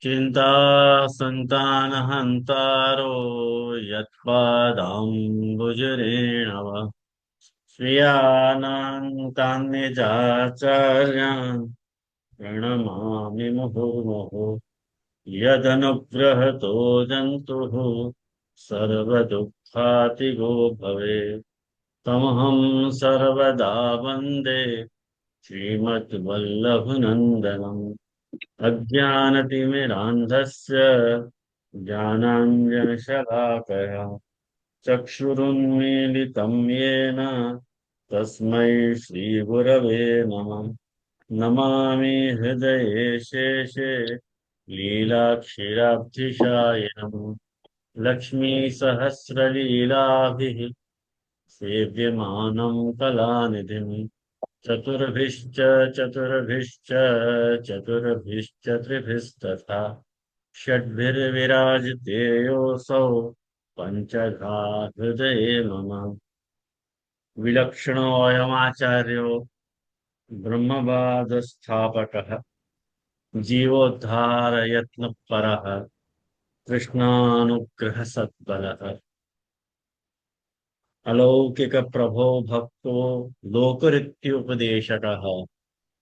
चिंता संतानहंतारो यत्पादाम्बुजरेणव श्रियाणां तान्निजाचार्यान् प्रणमामि मुहुर्मुहुः यदनुग्रहतो जन्तुः सर्वदुःखातिगो भवेत् तमहं सर्वदा वन्दे श्रीमद्वल्लभनन्दनम् अज्ञानतिमिरान्धस्य ज्ञानाञ्जनशलाकया चक्षुरुन्मीलितं येन तस्मै श्रीगुरवे नमः। नमामि हृदये शेषे लीलाक्षीराब्धिशायनम् लक्ष्मीसहस्रलीलाभिः सेव्यमानं कलानिधिम् चतुर्भिश्च चतुर्भिश्च चतुर्भिश्च त्रिभिस्तथा षड्भिर्विराजिते योऽसौ पञ्चधा हृदये मम विलक्षणोऽयमाचार्यो ब्रह्मवादस्थापकः जीवोद्धारयत्नपरः कृष्णानुग्रहसत्परः अलौकिकप्रभो भक्तो लोकरित्युपदेशकः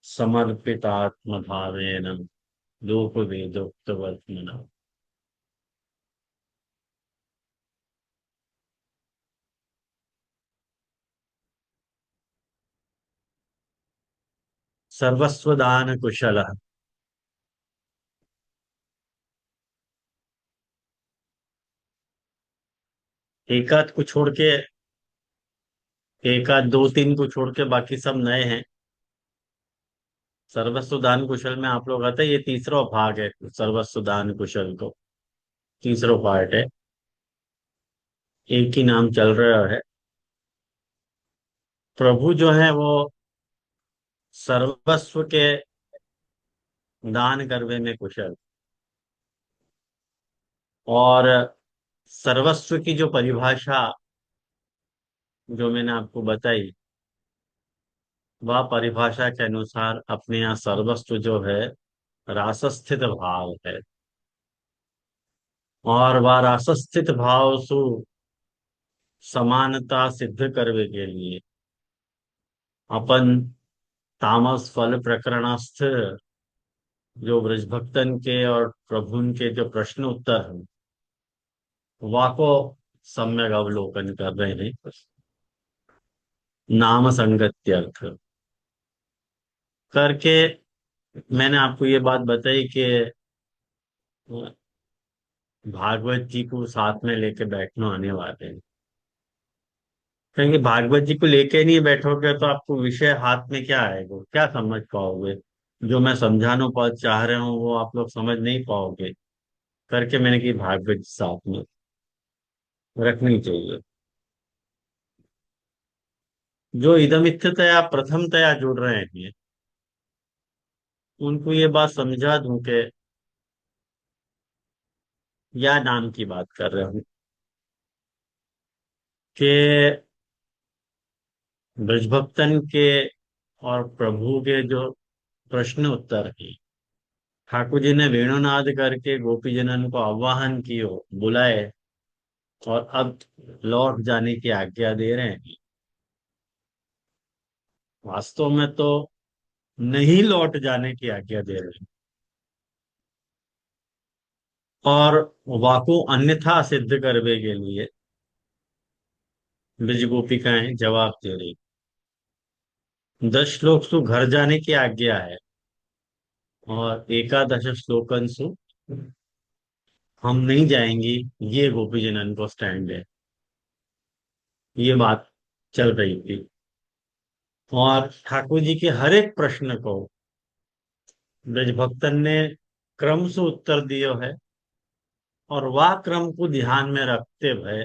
समर्पितात्मभावेन लोकवेदोक्तवर्त्मनः। सर्वस्वदान कुशलः। एकाध को छोड़ के, एकाध दो तीन को छोड़ के बाकी सब नए हैं। सर्वस्व दान कुशल में आप लोग आते हैं, ये तीसरा भाग है सर्वस्व दान कुशल को। तीसरा पार्ट है। एक ही नाम चल रहा है। प्रभु जो है वो सर्वस्व के दान करने में कुशल। और सर्वस्व की जो परिभाषा जो मैंने आपको बताई, वह परिभाषा के अनुसार अपने यहाँ सर्वस्व जो है रासस्थित भाव है। और वह रासस्थित भाव सु समानता सिद्ध करने के लिए अपन तामस फल प्रकरणस्थ जो ब्रजभक्तन के और प्रभुन के जो प्रश्न उत्तर हैं, वाको सम्यक अवलोकन कर रहे हैं। नाम संगत्यर्थ करके मैंने आपको ये बात बताई कि भागवत जी को साथ में लेके बैठना आने वाले हैं। क्योंकि भागवत जी को लेके नहीं बैठोगे तो आपको विषय हाथ में क्या आएगा, क्या समझ पाओगे। जो मैं समझाना चाह रहा हूँ वो आप लोग समझ नहीं पाओगे। करके मैंने की भागवत जी साथ में रखनी चाहिए। जो इदमित्थतया प्रथमतया जुड़ रहे हैं उनको ये बात समझा दूं कि या नाम की बात कर रहे हूँ कि ब्रजभक्तन के और प्रभु के जो प्रश्न उत्तर है, ठाकुर जी ने वेणुनाद करके गोपीजनन को आह्वान कियो, बुलाए, और अब लौट जाने की आज्ञा दे रहे हैं। वास्तव में तो नहीं लौट जाने की आज्ञा दे रहे हैं, और वाको अन्यथा सिद्ध करने के लिए ब्रज गोपिकाएं जवाब दे रही। 10 श्लोक सु घर जाने की आज्ञा है, और एकादश श्लोकन सु हम नहीं जाएंगी, ये गोपीजनन को स्टैंड है। ये बात चल रही थी। और ठाकुर जी के हर एक प्रश्न को ब्रजभक्तन ने क्रम से उत्तर दियो है। और वह क्रम को ध्यान में रखते हुए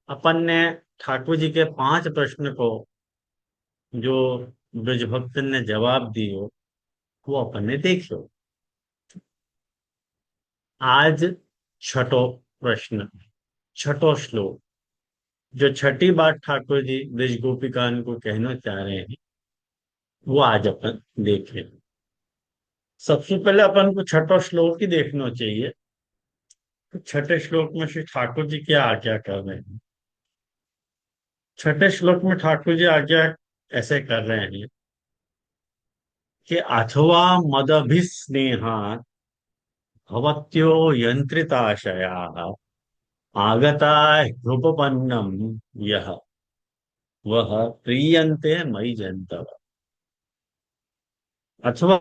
अपन ने ठाकुर जी के 5 प्रश्न को जो ब्रजभक्तन ने जवाब दियो, वो अपन ने देखो। आज छठो प्रश्न, छठो श्लोक, जो छठी बार ठाकुर जी ब्रज गोपिकान को कहना चाह रहे हैं, वो आज अपन देखें। सबसे पहले अपन को छठा श्लोक ही देखना चाहिए। तो छठे श्लोक में श्री ठाकुर जी क्या आज्ञा कर रहे हैं। छठे श्लोक में ठाकुर जी आज्ञा ऐसे कर रहे हैं कि अथवा मदभिस्नेहा भवत्यो यंत्रिताशयाः आगता ह्युपपन्नम यह वह प्रीयन्ते मयि जन्तव। अथवा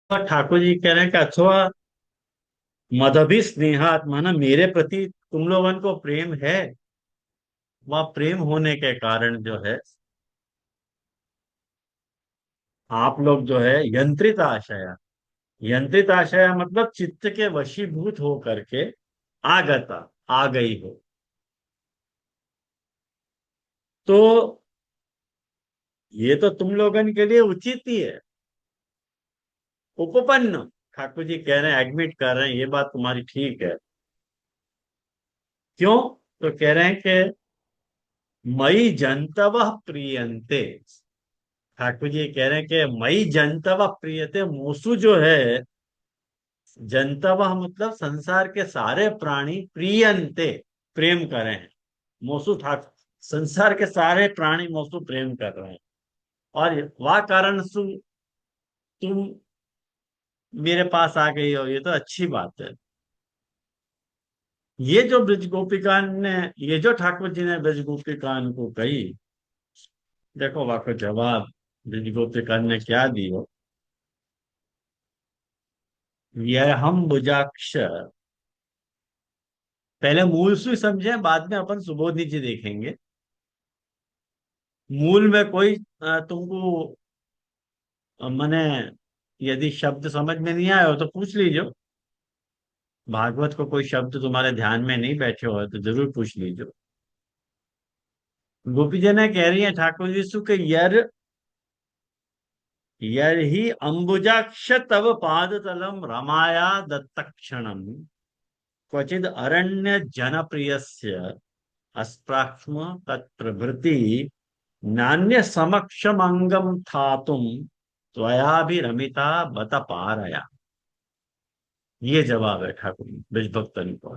ठाकुर जी कह रहे हैं कि अथवा मदभि स्नेहात माना मेरे प्रति तुम लोगों को प्रेम है। वह प्रेम होने के कारण जो है आप लोग जो है यंत्रित आशया। यंत्रित आशया मतलब चित्त के वशीभूत हो करके आगता आ गई हो। तो ये तो तुम लोगन के लिए उचित ही है। उपपन्न ठाकुर जी कह रहे हैं, एडमिट कर रहे हैं ये बात तुम्हारी ठीक है। क्यों? तो कह रहे हैं कि मई जंतव प्रियंते। ठाकुर जी कह रहे हैं कि मई जंतव प्रियते मूसु जो है जनतव मतलब संसार के सारे प्राणी प्रियंते प्रेम कर रहे हैं। मोसु ठाकुर संसार के सारे प्राणी मोसु प्रेम कर रहे हैं। और वह कारण सु तुम मेरे पास आ गई हो, ये तो अच्छी बात है। ये जो ब्रज गोपिकान ने, ये जो ठाकुर जी ने ब्रज गोपिकान को कही, देखो वाको जवाब ब्रज गोपिकान ने क्या दियो। यह हम बुजाक्ष, पहले मूल से समझे बाद में अपन सुबोध नीचे देखेंगे। मूल में कोई तुमको मैंने यदि शब्द समझ में नहीं आया हो तो पूछ लीजिए। भागवत को कोई शब्द तुम्हारे ध्यान में नहीं बैठे हो तो जरूर पूछ लीजिए। गोपी जी ने कह रही है ठाकुर जी सु के यर ही अंबुजाक्ष तव पाद तलम रमाया दत्तक्षणम क्वचिद अरण्य जन प्रियस्य अस्प्राक्ष्म तत्प्रभृति नान्य समक्षम अंगम थातुम त्वया भी रमिता बत पारया। ये जवाब है ठाकुर ब्रज भक्तन को।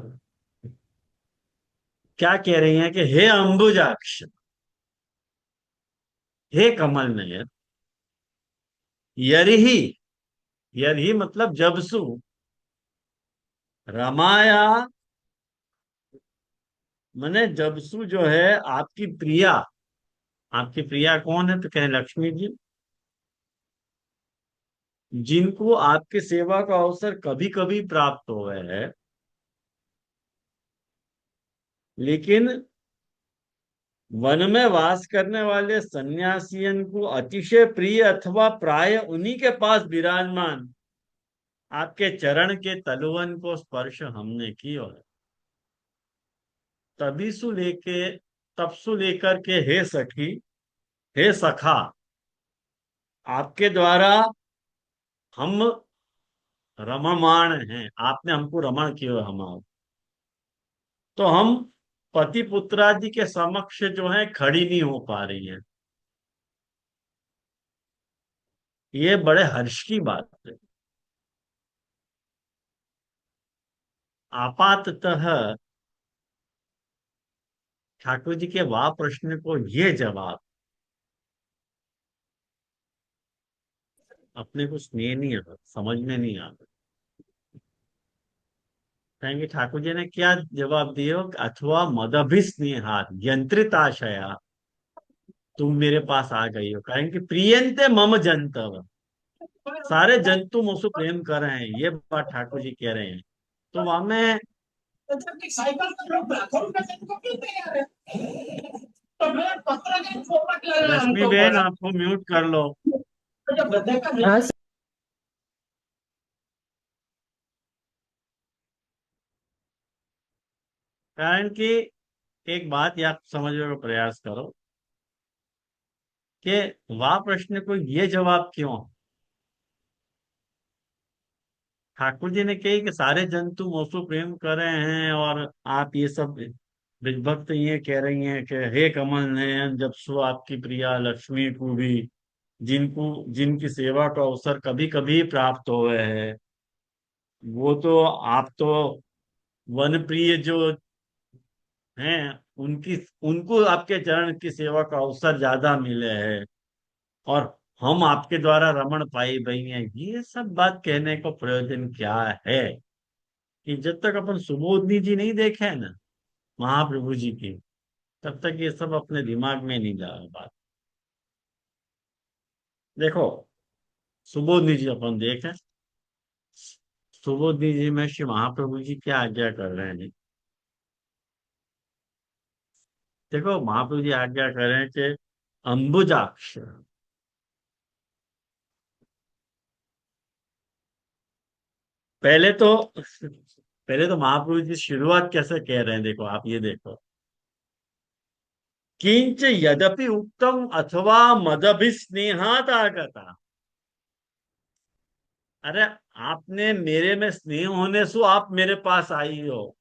क्या कह रही हैं कि हे अंबुजाक्ष, हे कमल नयन, यरही, यरही मतलब जबसु, रमाया मने जबसु जो है आपकी प्रिया। आपकी प्रिया कौन है? तो कहें लक्ष्मी जी। जिनको आपके सेवा का अवसर कभी कभी प्राप्त हुआ है, लेकिन वन में वास करने वाले सन्यासियन को अतिशय प्रिय अथवा प्राय उन्हीं के पास विराजमान आपके चरण के तलुवन को स्पर्श हमने किया है। तभी सु लेके तब सु लेकर के हे सखी, हे सखा, आपके द्वारा हम रममाण हैं। आपने हमको रमण किया हमारा। तो हम पति पुत्रादि के समक्ष जो है खड़ी नहीं हो पा रही है। ये बड़े हर्ष की बात है। आपातः ठाकुर जी के वाह प्रश्न को ये जवाब अपने को स्नेह नहीं आता, समझ में नहीं आता। कहेंगे ठाकुर जी ने क्या जवाब दिए हो? अथवा मदभि स्नेहात यंत्रित आशया तुम मेरे पास आ गई हो। कहेंगे प्रियंते मम जंतव, सारे जंतु मुझसे प्रेम कर रहे हैं, ये बात ठाकुर जी कह रहे हैं। तो वहां में साइकिल का लोग लाखों रुपए देने को क्यों तैयार है? तो मैं पत्र के फोकट ले रहे हैं रश्मि हमको बहन बोला। आपको म्यूट कर लो। जब देखा हाँ कारण कि एक बात आप समझने का प्रयास करो कि वाह प्रश्न को ये जवाब क्यों। ठाकुर जी ने कही कि सारे जंतु मोसो प्रेम कर रहे हैं और आप ये सब भक्त ये कह रही हैं कि हे कमल नयन जब सो आपकी प्रिया लक्ष्मी को भी जिनको जिनकी सेवा का अवसर कभी कभी प्राप्त हुए है, वो तो आप तो वन प्रिय जो हैं, उनकी उनको आपके चरण की सेवा का अवसर ज्यादा मिले हैं। और हम आपके द्वारा रमण पाई भई हैं, ये सब बात कहने को प्रयोजन क्या है? कि जब तक अपन सुबोधनी जी नहीं देखे हैं ना, महाप्रभु जी की, तब तक ये सब अपने दिमाग में नहीं जा बात। देखो, सुबोधनी जी अपन देखें, सुबोधनी जी में श्री महाप्रभु जी क्या आज्ञा कर रहे हैं? देखो, महाप्रभु जी आज्ञा कर रहे हैं कि अंबुजाक्ष, पहले तो महाप्रभु जी शुरुआत कैसे कह रहे हैं, देखो आप ये देखो। किंच यद्यपि उक्तम अथवा मदभिस्नेहात आगता। अरे, आपने मेरे में स्नेह होने से आप मेरे पास आई हो,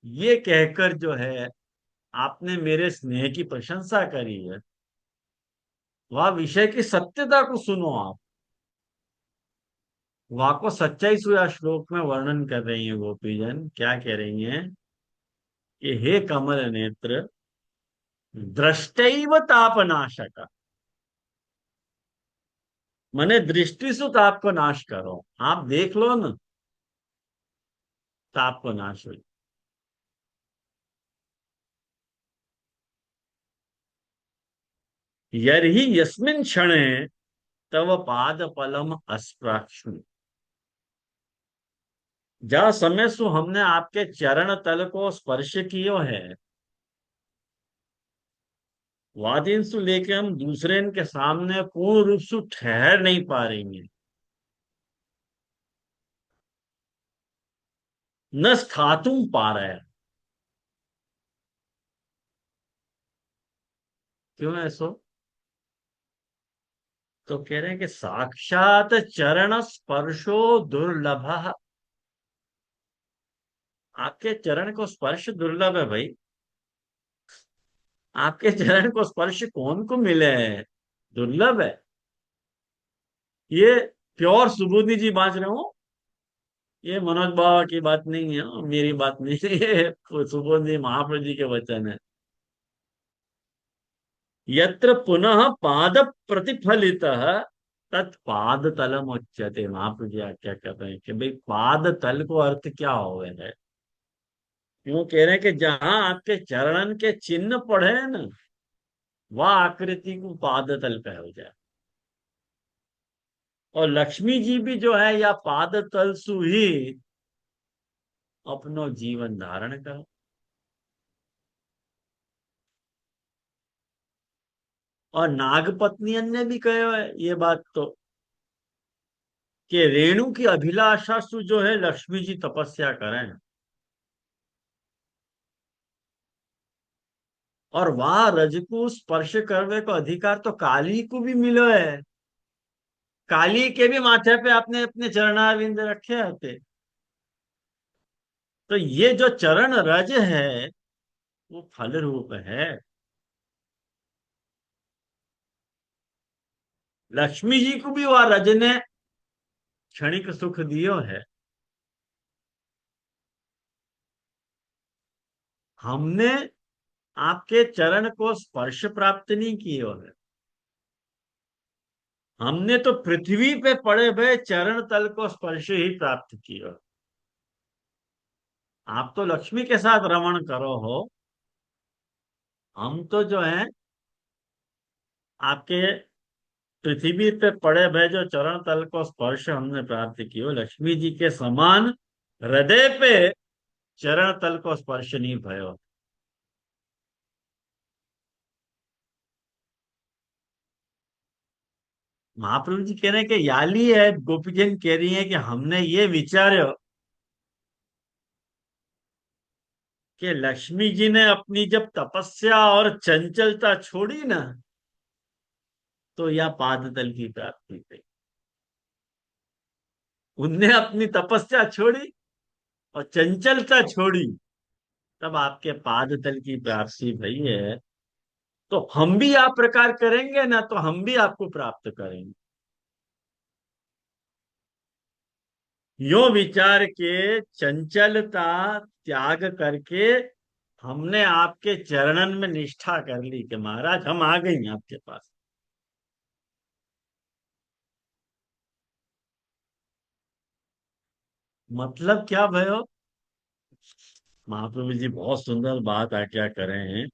ये कहकर जो है आपने मेरे स्नेह की प्रशंसा करी है। वह विषय की सत्यता को सुनो आप। वह को सच्चाई सुया श्लोक में वर्णन कर रही है गोपीजन, क्या कह रही हैं कि हे कमल नेत्र, दृष्टैव तापनाशक, मने दृष्टि से ताप को नाश करो। आप देख लो ना, ताप को नाश हो। यर्हि यस्मिन् क्षणे तव पाद पलम अस्पृश्य। जा समय सु हमने आपके चरण तल को स्पर्श कियो है, वादिन सु लेके हम दूसरे के सामने पूर्ण रूप से ठहर नहीं पा रही हैं। न स्थातुम पा रहे हैं। क्यों ऐसो? तो कह रहे हैं कि साक्षात चरण स्पर्शो दुर्लभ। आपके चरण को स्पर्श दुर्लभ है भाई। आपके चरण को स्पर्श कौन को मिले हैं? दुर्लभ है। ये प्योर सुबोधि जी बाज रहे हो, ये मनोज बाबा की बात नहीं है, मेरी बात नहीं है, ये सुबोधि महाप्रभु जी के वचन है। यत्र पुनः पाद प्रतिफलित तत्पाद तलम उच्यते। महाप्रभु जी क्या कहते हैं कि भाई पाद तल को अर्थ क्या हो है? क्यों कह रहे हैं कि जहां आपके चरणन के चिन्ह पड़े हैं ना, वह आकृति को पाद तल कहा जाए। और लक्ष्मी जी भी जो है या पाद तल सु ही अपनो जीवन धारण करो। और नागपत्नियन ने भी कहा है ये बात तो, कि रेणु की अभिलाषा सु जो है लक्ष्मी जी तपस्या करें। और वह रज को स्पर्श करने का अधिकार तो काली को भी मिलो है। काली के भी माथे पे आपने अपने चरणारविंद रखे होते। तो ये जो चरण रज है, वो फल रूप है। लक्ष्मी जी को भी वह रज ने क्षणिक सुख दियो है। हमने आपके चरण को स्पर्श प्राप्त नहीं किया है। हमने तो पृथ्वी पे पड़े हुए चरण तल को स्पर्श ही प्राप्त किया। आप तो लक्ष्मी के साथ रमण करो हो, हम तो जो है आपके पृथ्वी पे पड़े भय जो चरण तल को स्पर्श हमने प्राप्त किया। लक्ष्मी जी के समान हृदय पे चरण तल को स्पर्श नहीं भयो। महाप्रभु जी कह रहे हैं कि याली है, गोपीजन कह रही है कि हमने ये विचार्यो कि लक्ष्मी जी ने अपनी जब तपस्या और चंचलता छोड़ी ना, तो यह पाद तल की प्राप्ति थी। उनने अपनी तपस्या छोड़ी और चंचलता छोड़ी, तब आपके पाद तल की प्राप्ति भई है। तो हम भी आप प्रकार करेंगे ना, तो हम भी आपको प्राप्त करेंगे। यो विचार के चंचलता त्याग करके हमने आपके चरणन में निष्ठा कर ली कि महाराज हम आ गए हैं आपके पास। मतलब क्या भयो? महाप्रभु जी बहुत सुंदर बात आज्ञा कर रहे हैं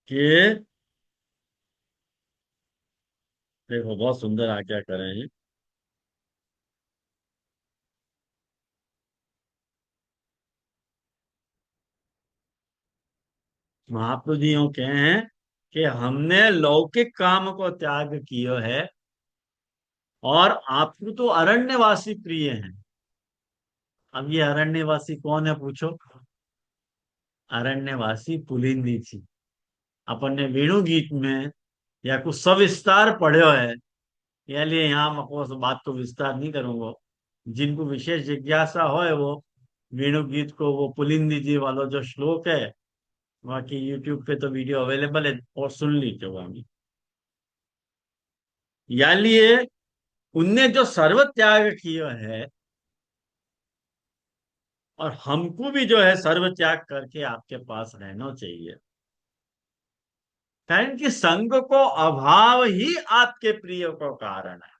कि देखो बहुत सुंदर आज्ञा कर रहे हैं। महाप्रभु जी यूं कहे हैं कि हमने लौकिक काम को त्याग किया है, और आपको तो अरण्यवासी प्रिय हैं। अब ये अरण्यवासी कौन है पूछो? अरण्यवासी पुलिंदी थी। अपन ने वेणु गीत में या कुछ सविस्तार पढ़ो है, या लिए यहाँ मैं उस बात को विस्तार नहीं करूंगा। जिनको विशेष जिज्ञासा हो वो वेणु गीत को, वो पुलिंदी जी वाला जो श्लोक है, बाकी यूट्यूब पे तो वीडियो अवेलेबल है, और सुन लीजिए वहां। या लिए उनने जो सर्व त्याग किया है, और हमको भी जो है सर्व त्याग करके आपके पास रहना चाहिए। कारण कि संग को अभाव ही आपके प्रिय को कारण है।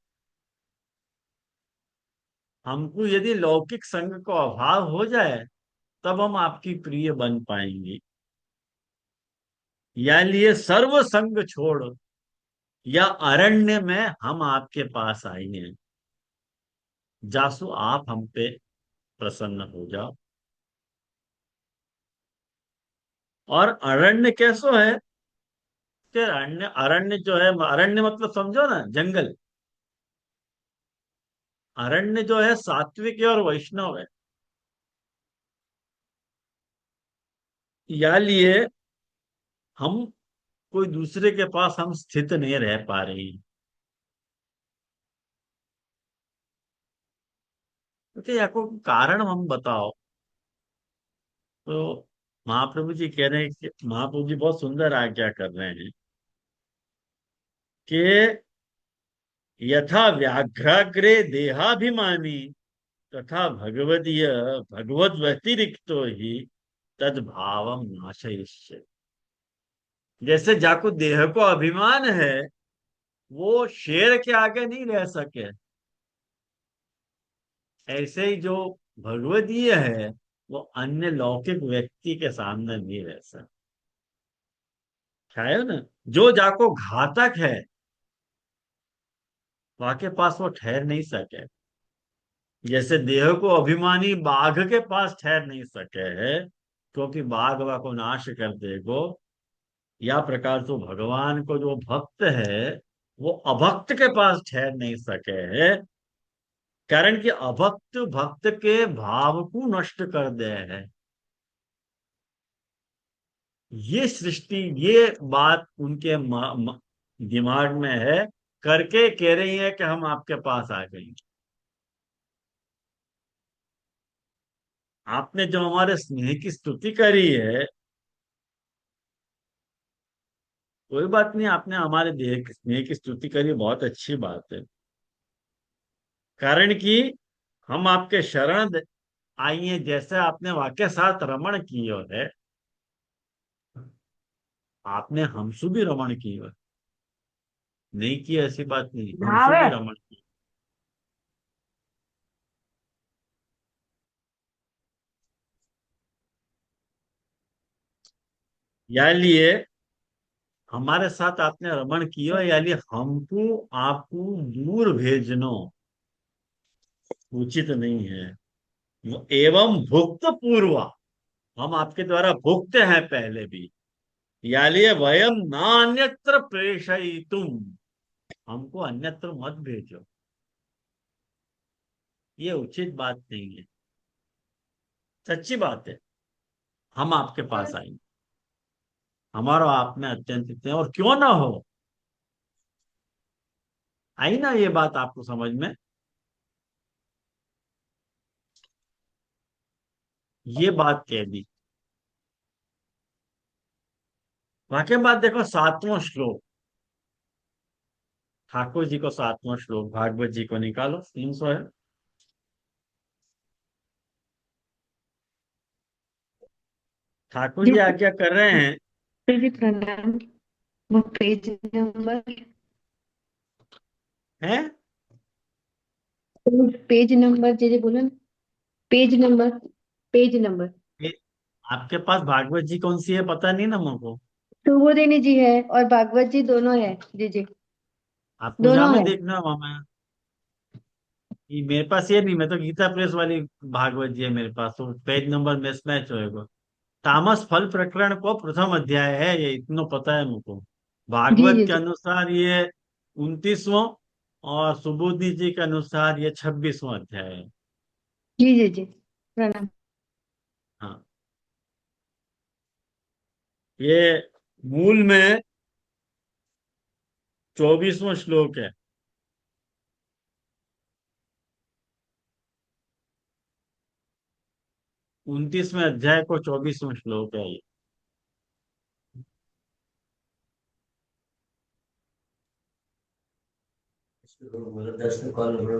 हमको यदि लौकिक संग को अभाव हो जाए, तब हम आपकी प्रिय बन पाएंगे। या लिए सर्व संग छोड़, या अरण्य में हम आपके पास आए हैं, जासु आप हम पे प्रसन्न हो जाओ। और अरण्य कैसो है? कि अरण्य, अरण्य जो है, अरण्य मतलब समझो ना, जंगल। अरण्य जो है सात्विक है और वैष्णव है। या लिए हम कोई दूसरे के पास हम स्थित नहीं रह पा रहे हैं, क्योंकि या कोई कारण हम बताओ। तो महाप्रभु जी कह रहे हैं कि महाप्रभु जी बहुत सुंदर आज्ञा कर रहे हैं कि यथा व्याघ्राग्रे देहाभिमानी, तथा भगवदीय भगवत व्यतिरिक्तो ही तद भावम नाशयिष्य। जैसे जाको देह को अभिमान है, वो शेर के आगे नहीं रह सके, ऐसे ही जो भगवदीय है, वो अन्य लौकिक व्यक्ति के सामने नहीं रह सकता। क्या है ना, जो जाको घातक है वहां के पास वो ठहर नहीं सके। जैसे देह को अभिमानी बाघ के पास ठहर नहीं सके है, क्योंकि बाघ वा को नाश कर देगो। या प्रकार से भगवान को जो भक्त है, वो अभक्त के पास ठहर नहीं सके है। कारण कि अभक्त भक्त के भाव को नष्ट कर दे है। ये सृष्टि, ये बात उनके दिमाग में है, करके कह रही है कि हम आपके पास आ गए। आपने जो हमारे स्नेह की स्तुति करी है, कोई बात नहीं, आपने हमारे देह की स्नेह की स्तुति करी, बहुत अच्छी बात है। कारण कि हम आपके शरण आइए, जैसे आपने वाक्य साथ रमण कियो है, आपने हमसु भी रमण कियो है। नहीं किया ऐसी बात नहीं, हमसु भी रमण कियो। या लिए हमारे साथ आपने रमण कियो, या लिए हमको आपको दूर भेजनो उचित नहीं है। एवं भुक्त पूर्वा, हम आपके द्वारा भुगते हैं पहले भी। या लिए वयम नान्यत्र प्रेषयितुम, हमको अन्यत्र मत भेजो, ये उचित बात नहीं है। सच्ची बात है, हम आपके पास आएंगे, हमारा आप में अत्यंत हित है, और क्यों ना हो। आई ना ये बात आपको समझ में? ये बात कह दी। वाक्य बात देखो, सातवां श्लोक, ठाकुर जी को सातवां श्लोक भागवत जी को निकालो, 300 है। ठाकुर जी जी आज्ञा कर रहे हैं। जी प्रणाम। वो पेज नंबर, हैं? पेज नंबर जी जी बोलो ना। Page number, page number. ये आपके पास भागवत जी कौन सी है पता नहीं ना मुझको। सुबोधिनी जी है और भागवत जी दोनों है। जी जी आप पूजा दोनों में है। देखना वहां। ये मेरे पास ये नहीं, मैं तो गीता प्रेस वाली भागवत जी है मेरे पास, तो पेज नंबर मिसमैच होएगा। तामस फल प्रकरण को प्रथम अध्याय है ये, इतना पता है मुझको। जी भागवत जी के जी अनुसार ये 29वां, और सुबोधि जी के अनुसार ये 26वां अध्याय है। जी जी जी प्रणाम। हाँ, ये मूल में 24वां श्लोक है। 29वें अध्याय को 24वां श्लोक है ये। दर्शन कॉल नंबर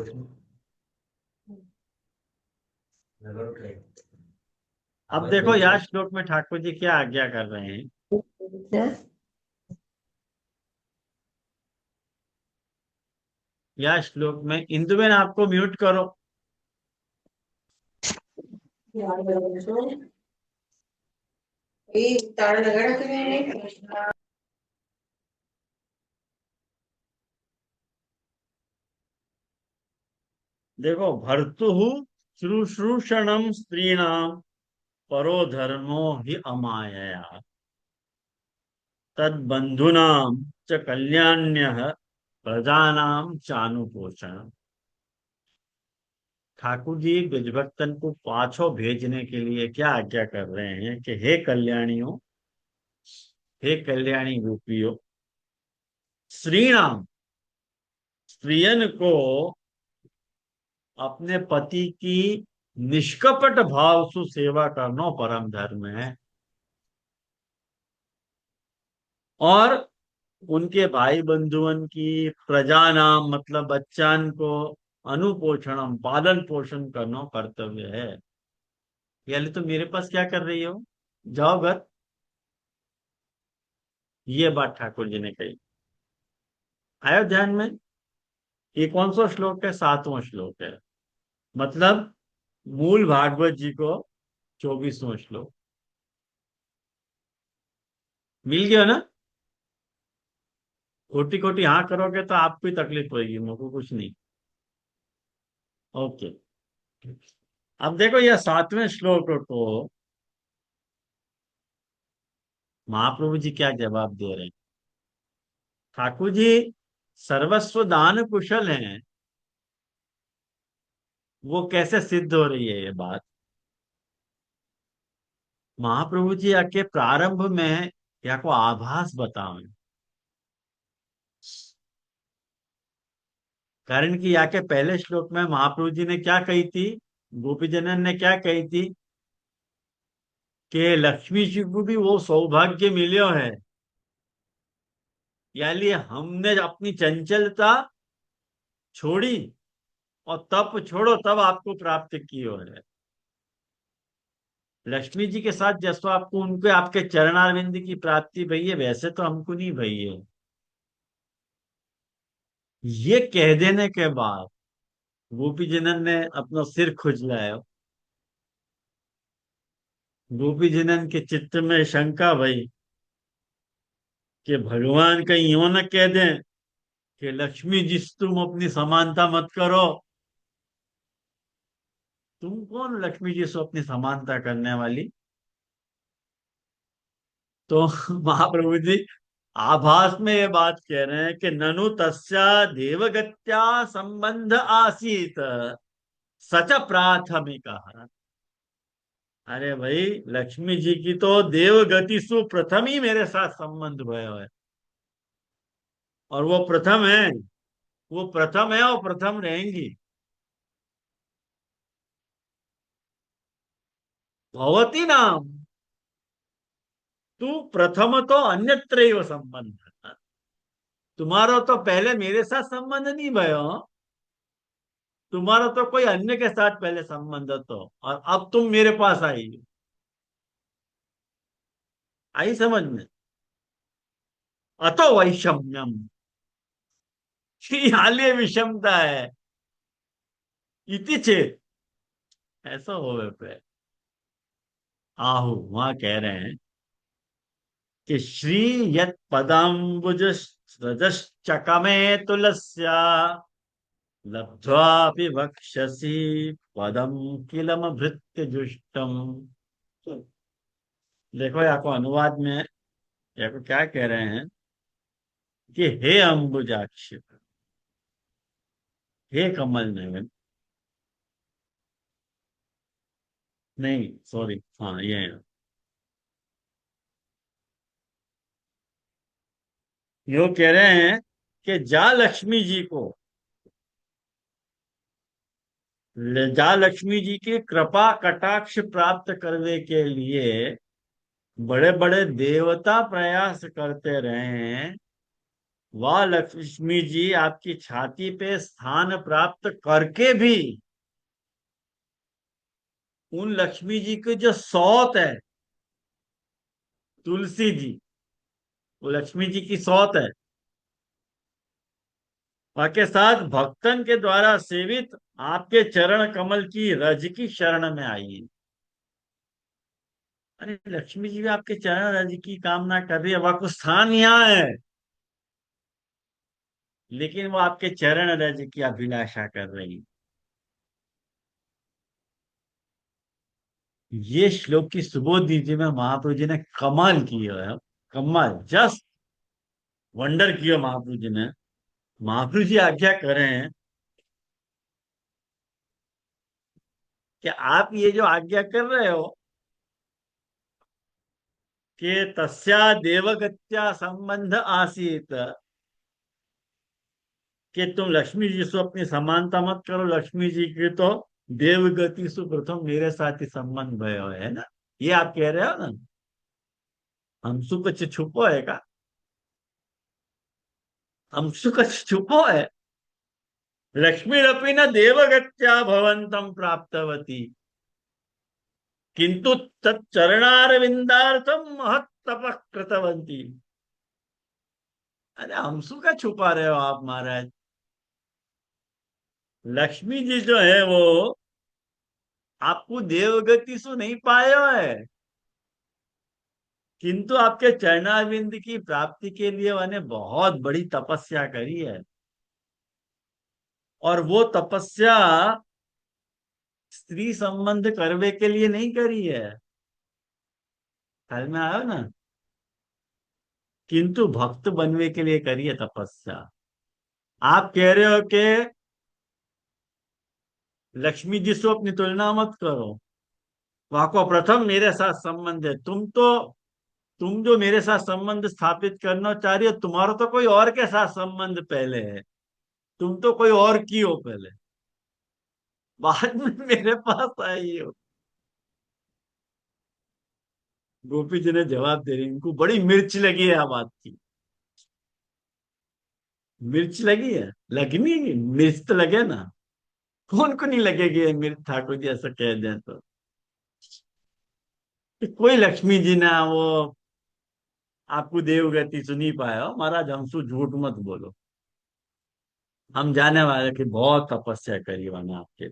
उठाए। अब देखो यह श्लोक में ठाकुर जी क्या आज्ञा कर रहे हैं। यह श्लोक में, इंदुबेन आपको म्यूट करो। ताड़ लगा के मैंने। देखो, भर्तुः शुश्रूषणम स्त्रीणाम परो धर्मो हि अमायया तद बंधुनाम च कल्याण्यः प्रजानाम चानुपोषण। ठाकुर जी ब्रजभक्तन को पाछो भेजने के लिए क्या आज्ञा कर रहे हैं कि हे कल्याणियों, हे कल्याणी रूपियों, श्रीणाम, स्त्रियन को अपने पति की निष्कपट भाव से सेवा करना परम धर्म है। और उनके भाई बंधुअन की प्रजा नाम मतलब बच्चान को अनुपोषणम पालन पोषण करना कर्तव्य है। यानी तो मेरे पास क्या कर रही हो, जाओ घर। ये बात ठाकुर जी ने कही। आयो ध्यान में। ये कौन सा श्लोक है? 7वां श्लोक है। मतलब मूल भागवत जी को 24वां श्लोक। मिल गया ना? खोटी खोटी हाँ करोगे तो आपको ही तकलीफ होगी, मेरे को कुछ नहीं। ओके। अब देखो यह 7वें श्लोक को महाप्रभु जी क्या जवाब दे रहे हैं। ठाकुर जी सर्वस्व दान कुशल हैं। वो कैसे सिद्ध हो रही है ये बात? महाप्रभु जी आके प्रारंभ में या को आभास बताओ। कारण कि या के पहले श्लोक में महाप्रभु जी ने क्या कही थी, गोपी जनन ने क्या कही थी कि लक्ष्मी जी को भी वो सौभाग्य मिलो है। यानी हमने अपनी चंचलता छोड़ी और तप छोड़ो तब आपको प्राप्त की हो है। लक्ष्मी जी के साथ जैसा आपको उनके आपके चरणारविंद की प्राप्ति भई है, वैसे तो हमको नहीं भई है। ये कह देने के बाद गोपी जनन ने अपना सिर खुजलाया। गोपी जनन के चित्त में शंका भई कि भगवान कहीं यूं न कह दें कि लक्ष्मी जी से तुम अपनी समानता मत करो। तुम कौन लक्ष्मी जी से अपनी समानता करने वाली? तो महाप्रभु जी आभास में ये बात कह रहे हैं कि ननु तस्या देवगत्या संबंध आसीत सच प्राथमिक। अरे भाई, लक्ष्मी जी की तो देवगति सु प्रथम ही मेरे साथ संबंध भयो है। और वो प्रथम है, वो प्रथम है और प्रथम रहेंगी। भवती नाम, तू प्रथम तो अन्यत्रैव संबंध, तुम्हारा तो पहले मेरे साथ संबंध नहीं भयो, तुम्हारा तो कोई अन्य के साथ पहले संबंध तो, और अब तुम मेरे पास आई। आई समझ में? अतो वैषम्यम, यहाँ लिए विषमता है। इति चेत, ऐसा होवे पे आहु, वहां कह रहे हैं कि श्री यत पदाम्बुज रजश्चकमे तुलस्या लब्ध्वापि वक्षसि पदम किलम भृत्य जुष्टम। देखो यहाँ को अनुवाद में यहाँ को क्या कह रहे हैं कि हे अंबुजाक्ष, हे कमल नयन, नहीं सॉरी, हाँ ये है। यो कह रहे हैं कि जा लक्ष्मी जी को, जा लक्ष्मी जी की कृपा कटाक्ष प्राप्त करने के लिए बड़े बड़े देवता प्रयास करते रहे हैं, वह लक्ष्मी जी आपकी छाती पे स्थान प्राप्त करके भी उन लक्ष्मी जी की जो सौत है, तुलसी जी, वो लक्ष्मी जी की सौत है, के साथ भक्तन के द्वारा सेवित आपके चरण कमल की रज की शरण में आई है। अरे लक्ष्मी जी भी आपके चरण रज की कामना कर रही है, वह कुछ स्थान यहाँ है, लेकिन वो आपके चरण रज की अभिलाषा कर रही। ये श्लोक की सुबोध नीति में महाप्रभु जी ने कमाल किया है, कमाल, जस्ट वंडर किया महाप्रभु जी ने। महाप्रभु जी आज्ञा कर रहे हैं कि आप ये जो आज्ञा कर रहे हो कि तस्या देवगत्या संबंध आसीत, कि तुम लक्ष्मी जी से अपनी समानता मत करो, लक्ष्मी जी की तो देवगति से प्रथम मेरे साथ ही संबंध भयो है ना, ये आप कह रहे हो ना। हमसु कुछ छुपो है का? हमसु कुछ छुपो है? लक्ष्मीरपि न देवगत्या भवंतम प्राप्तवती, किंतु तच्चरणारविंदार्थम महत तपः कृतवंती। अरे हमसु का छुपा रहे हो आप महाराज? लक्ष्मी जी जो है वो आपको देवगति से नहीं पाए है, किंतु आपके चरणारविंद की प्राप्ति के लिए उन्होंने बहुत बड़ी तपस्या करी है, और वो तपस्या स्त्री संबंध करने के लिए नहीं करी है, ख्याल में आयो ना, किंतु भक्त बनने के लिए करी है तपस्या। आप कह रहे हो कि लक्ष्मी जी से अपनी तुलना मत करो, वहां को प्रथम मेरे साथ संबंध है, तुम जो मेरे साथ संबंध स्थापित करना चाह रही हो, तुम्हारा तो कोई और के साथ संबंध पहले है, तुम तो कोई और की हो पहले, बाद में मेरे पास आई हो। गोपी जी ने जवाब दे रही, इनको बड़ी मिर्च लगी है आ बात की। मिर्च लगी है, लगनी है, मिर्च तो लगे ना, कौन को नहीं लगेगी ये मिर्च, ठाकुर जी ऐसा कह दें तो। कि कोई लक्ष्मी जी ना वो आपको देवगति सुनी पाया हो महाराज, हमसे झूठ मत बोलो, हम जाने वाले कि बहुत तपस्या करी मैंने आपके।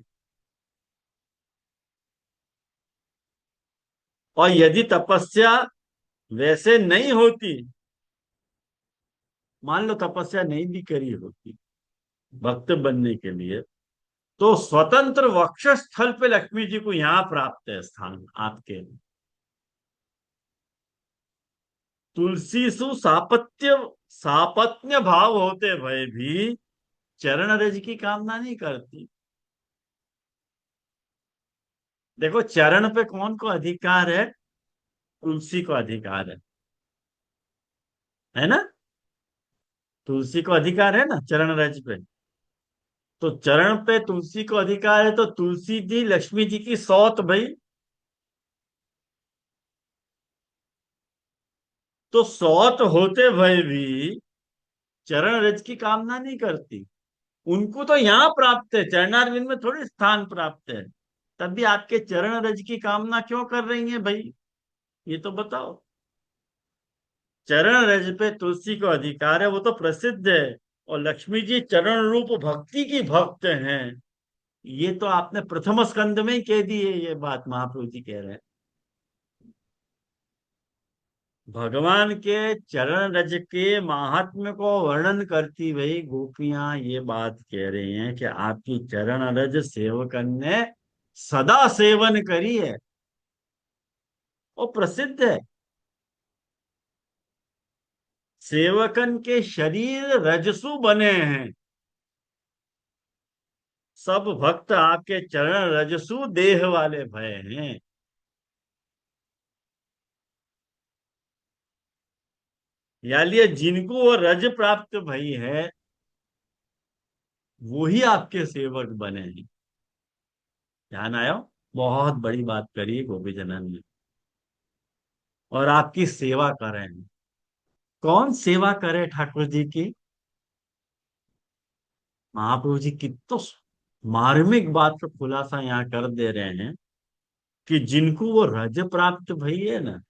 और यदि तपस्या वैसे नहीं होती, मान लो तपस्या नहीं भी करी होती भक्त बनने के लिए, तो स्वतंत्र वक्षस्थल पे लक्ष्मी जी को यहाँ प्राप्त है स्थान आपके। तुलसी सु सापत्य सापत्य भाव होते भय भी चरण रज की कामना नहीं करती। देखो चरण पे कौन को अधिकार है? तुलसी को अधिकार है ना? तुलसी को अधिकार है ना चरण रज पे, तो चरण पे तुलसी को अधिकार है, तो तुलसी जी लक्ष्मी जी की सौत भाई। तो सौत होते भय भी चरण रज की कामना नहीं करती। उनको तो यहाँ प्राप्त है, चरणारविंद में थोड़ी स्थान प्राप्त है, तब भी आपके चरण रज की कामना क्यों कर रही है भाई? ये तो बताओ। चरण रज पे तुलसी को अधिकार है, वो तो प्रसिद्ध है। और लक्ष्मी जी चरण रूप भक्ति की भक्त हैं। ये तो आपने प्रथम स्कंद में ही कह दी है, ये बात महाप्रभु जी कह रहे हैं। भगवान के चरण रज के महात्म्य को वर्णन करती हुई गोपियां ये बात कह रही हैं कि आपकी चरण रज सेवकन ने सदा सेवन करी है। वो प्रसिद्ध है। सेवकन के शरीर रजसु बने हैं। सब भक्त आपके चरण रजसु देह वाले भय हैं। या लिए जिनको वो रज प्राप्त भई है, वो ही आपके सेवक बने हैं। ध्यान आया? बहुत बड़ी बात करी है गोपी जनन ने। और आपकी सेवा करें। कौन सेवा करे ठाकुर जी की? महाप्रभु जी की तो मार्मिक बात का खुलासा यहाँ कर दे रहे हैं कि जिनको वो रज प्राप्त भई है ना,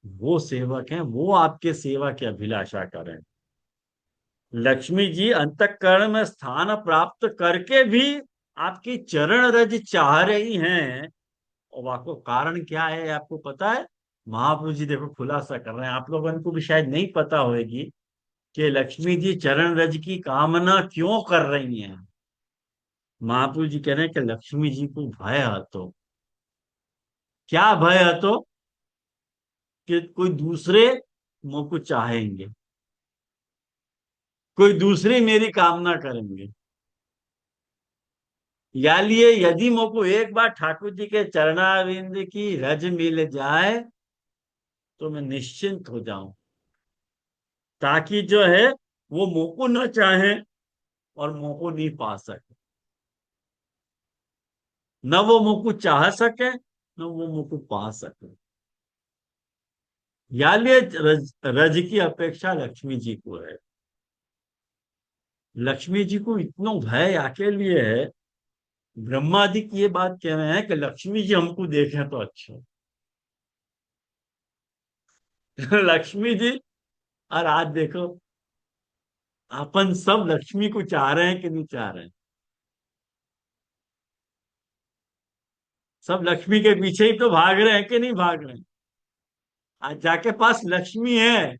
वो सेवक हैं, वो आपके सेवा की अभिलाषा करें। लक्ष्मी जी अंतःकरण में स्थान प्राप्त करके भी आपकी चरण रज चाह रही हैं। और आपको कारण क्या है आपको पता है? महाप्रभु जी देखो खुलासा कर रहे हैं, आप लोगों को भी शायद नहीं पता होगी कि लक्ष्मी जी चरण रज की कामना क्यों कर रही हैं। महाप्रभु जी कह रहे हैं कि लक्ष्मी जी को भय हतो। क्या भय हतो? कि कोई दूसरे मुझको चाहेंगे, कोई दूसरी मेरी कामना करेंगे। या लिए यदि मुझको एक बार ठाकुर जी के चरणारविंद की रज मिल जाए तो मैं निश्चिंत हो जाऊं, ताकि जो है वो मुझको न चाहे और मुझको नहीं पा सके। न वो मुझको चाह सके, न वो मुझको पा सके। या लिए रज की अपेक्षा लक्ष्मी जी को है। लक्ष्मी जी को इतना भय आके लिए है। ब्रह्मा जी की ये बात कह रहे हैं कि लक्ष्मी जी हमको देखें तो अच्छा। लक्ष्मी जी। और आज देखो, अपन सब लक्ष्मी को चाह रहे हैं कि नहीं चाह रहे हैं? सब लक्ष्मी के पीछे ही तो भाग रहे हैं कि नहीं भाग रहे हैं? आज जाके पास लक्ष्मी है,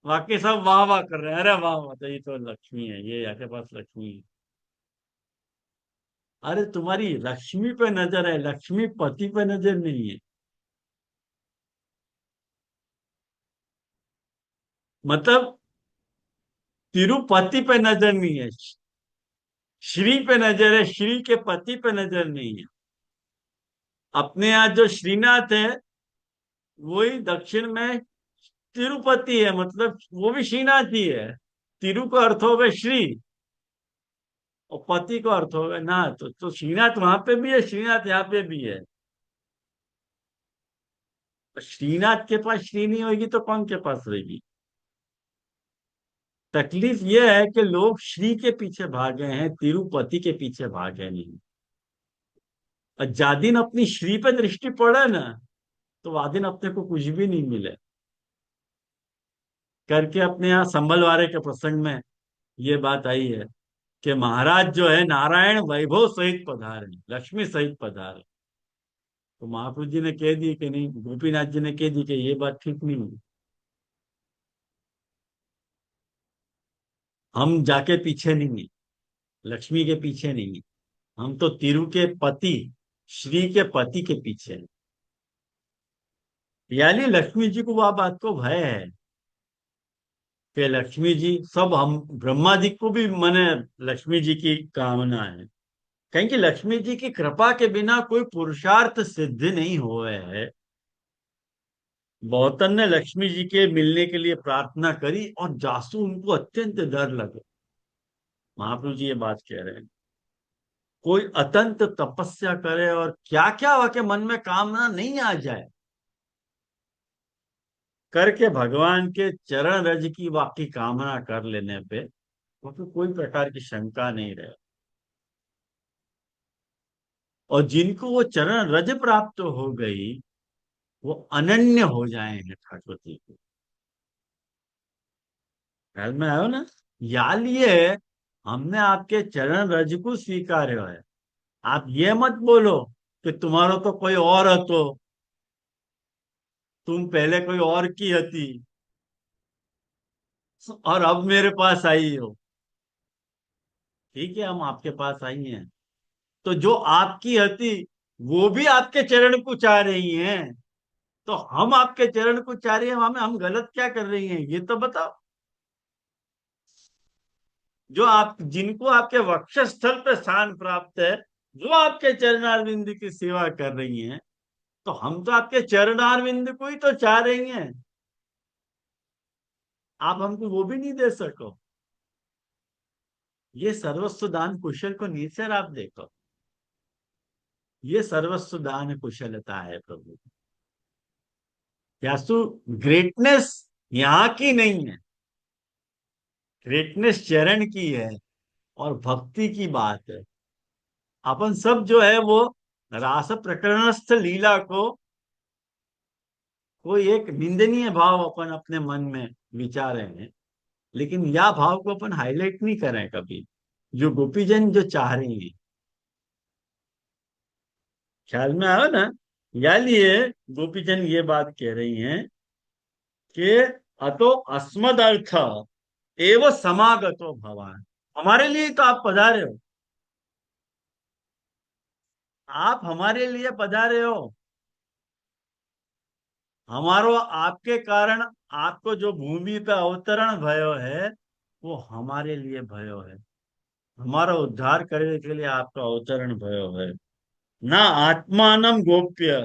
बाकी सब वाह वाह कर रहे हैं, अरे वाह वाह तो ये तो लक्ष्मी है, ये जाके पास लक्ष्मी है। अरे तुम्हारी लक्ष्मी पे नजर है, लक्ष्मी पति पे नजर नहीं है। मतलब तिरुपति पे नजर नहीं है, श्री पे नजर है, श्री के पति पे नजर नहीं है। अपने यहाँ जो श्रीनाथ है, वही दक्षिण में तिरुपति है, मतलब वो भी श्रीनाथ ही है। तिरु का अर्थ हो गए श्री, और पति का अर्थ हो गए नाथ। तो श्रीनाथ वहां पे भी है, श्रीनाथ यहाँ पे भी है। श्रीनाथ के पास श्री नहीं होगी तो कौन के पास रहेगी? तकलीफ यह है कि लोग श्री के पीछे भागे हैं, तिरुपति के पीछे भागे नहीं। और जा दिन अपनी श्री पे दृष्टि पड़े ना, तो वह दिन अपने को कुछ भी नहीं मिले। करके अपने यहाँ संबलवारे के प्रसंग में ये बात आई है कि महाराज जो है नारायण वैभव सहित पधारे, लक्ष्मी सहित पधारे। तो महाप्रभु जी ने कह दी कि नहीं, गोपीनाथ जी ने कह दी कि ये बात ठीक नहीं है। हम जाके पीछे नहीं है, लक्ष्मी के पीछे नहीं है। हम तो तिरु के पति, श्री के पति के पीछे हैं। यानी लक्ष्मी जी को वह बात को भय है कि लक्ष्मी जी सब हम, ब्रह्मा जी को भी मने लक्ष्मी जी की कामना है। कहीं कि लक्ष्मी जी की कृपा के बिना कोई पुरुषार्थ सिद्ध नहीं हुए है। बहुतन ने लक्ष्मी जी के मिलने के लिए प्रार्थना करी और जासू उनको अत्यंत डर लगे। महाप्रभु जी ये बात कह रहे हैं, कोई अतंत तपस्या करे और क्या क्या हो के मन में कामना नहीं आ जाए, करके भगवान के चरण रज की वाकई कामना कर लेने पे वो तो कोई प्रकार की शंका नहीं रहे। और जिनको वो चरण रज प्राप्त हो गई वो अनन्य हो जाएंगे ठाकुर जी को। ख्याल में आयो ना। या लिए हमने आपके चरण रज को स्वीकार है। आप ये मत बोलो कि तुम्हारो तो कोई और हतो, तुम पहले कोई और की हती और अब मेरे पास आई हो। ठीक है, हम आपके पास आई हैं, तो जो आपकी हती वो भी आपके चरण को चाह रही हैं, तो हम आपके चरण को चाह रही हैं, हम गलत क्या कर रही हैं ये तो बताओ। जो आप जिनको आपके वक्षस्थल पे स्थान प्राप्त है, जो आपके चरणारविंद की सेवा कर रही हैं, तो हम तो आपके चरणारविंद को ही तो चाह रही हैं। आप हमको वो भी नहीं दे सको। ये सर्वस्व दान कुशल को नीचे आप देखो। ये सर्वस्व दान कुशलता है प्रभु। यासु ग्रेटनेस यहाँ की नहीं है, ग्रेटनेस चरण की है और भक्ति की बात है। अपन सब जो है वो रास प्रकरणस्थ लीला को कोई एक निंदनीय भाव अपन अपने मन में विचारे हैं, लेकिन यह भाव को अपन हाईलाइट नहीं करें कभी, जो गोपीजन जो चाह रही हैं। ख्याल में आयो ना। या लिए गोपीजन ये बात कह रही हैं कि अतो अस्मद अर्थ एव समागतो भवान। हमारे लिए तो आप पधारे हो, आप हमारे लिए पधारे हो। हमारो आपके कारण आपको जो भूमि पे अवतरण भयो है वो हमारे लिए भयो है। हमारा उद्धार करने के लिए आपका अवतरण भयो है। ना आत्मानम गोप्य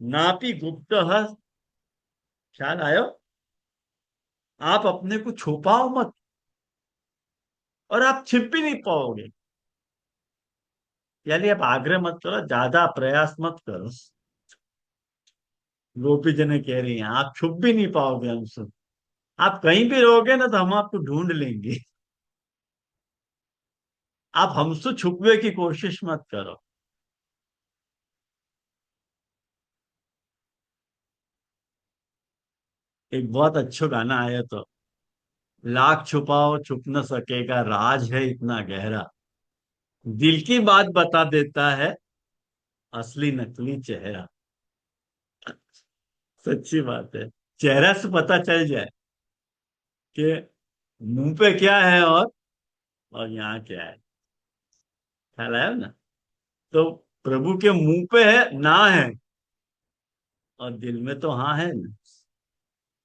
नापि गुप्त। ख्याल आयो। आप अपने को छुपाओ मत और आप छिप भी नहीं पाओगे। यानी आप आग्रह मत करो, ज्यादा प्रयास मत करो। गोपी जने कह रही हैं आप छुप भी नहीं पाओगे हमसे। आप कहीं भी रहोगे ना तो हम आपको ढूंढ लेंगे। आप हमसे छुपने की कोशिश मत करो। एक बहुत अच्छा गाना आया तो, लाख छुपाओ छुप न सकेगा राज है इतना गहरा, दिल की बात बता देता है असली नकली चेहरा। सच्ची बात है। चेहरा से पता चल जाए कि मुंह पे क्या है और यहाँ क्या है। ख्याल आया ना। तो प्रभु के मुंह पे है ना है और दिल में तो हाँ है ना।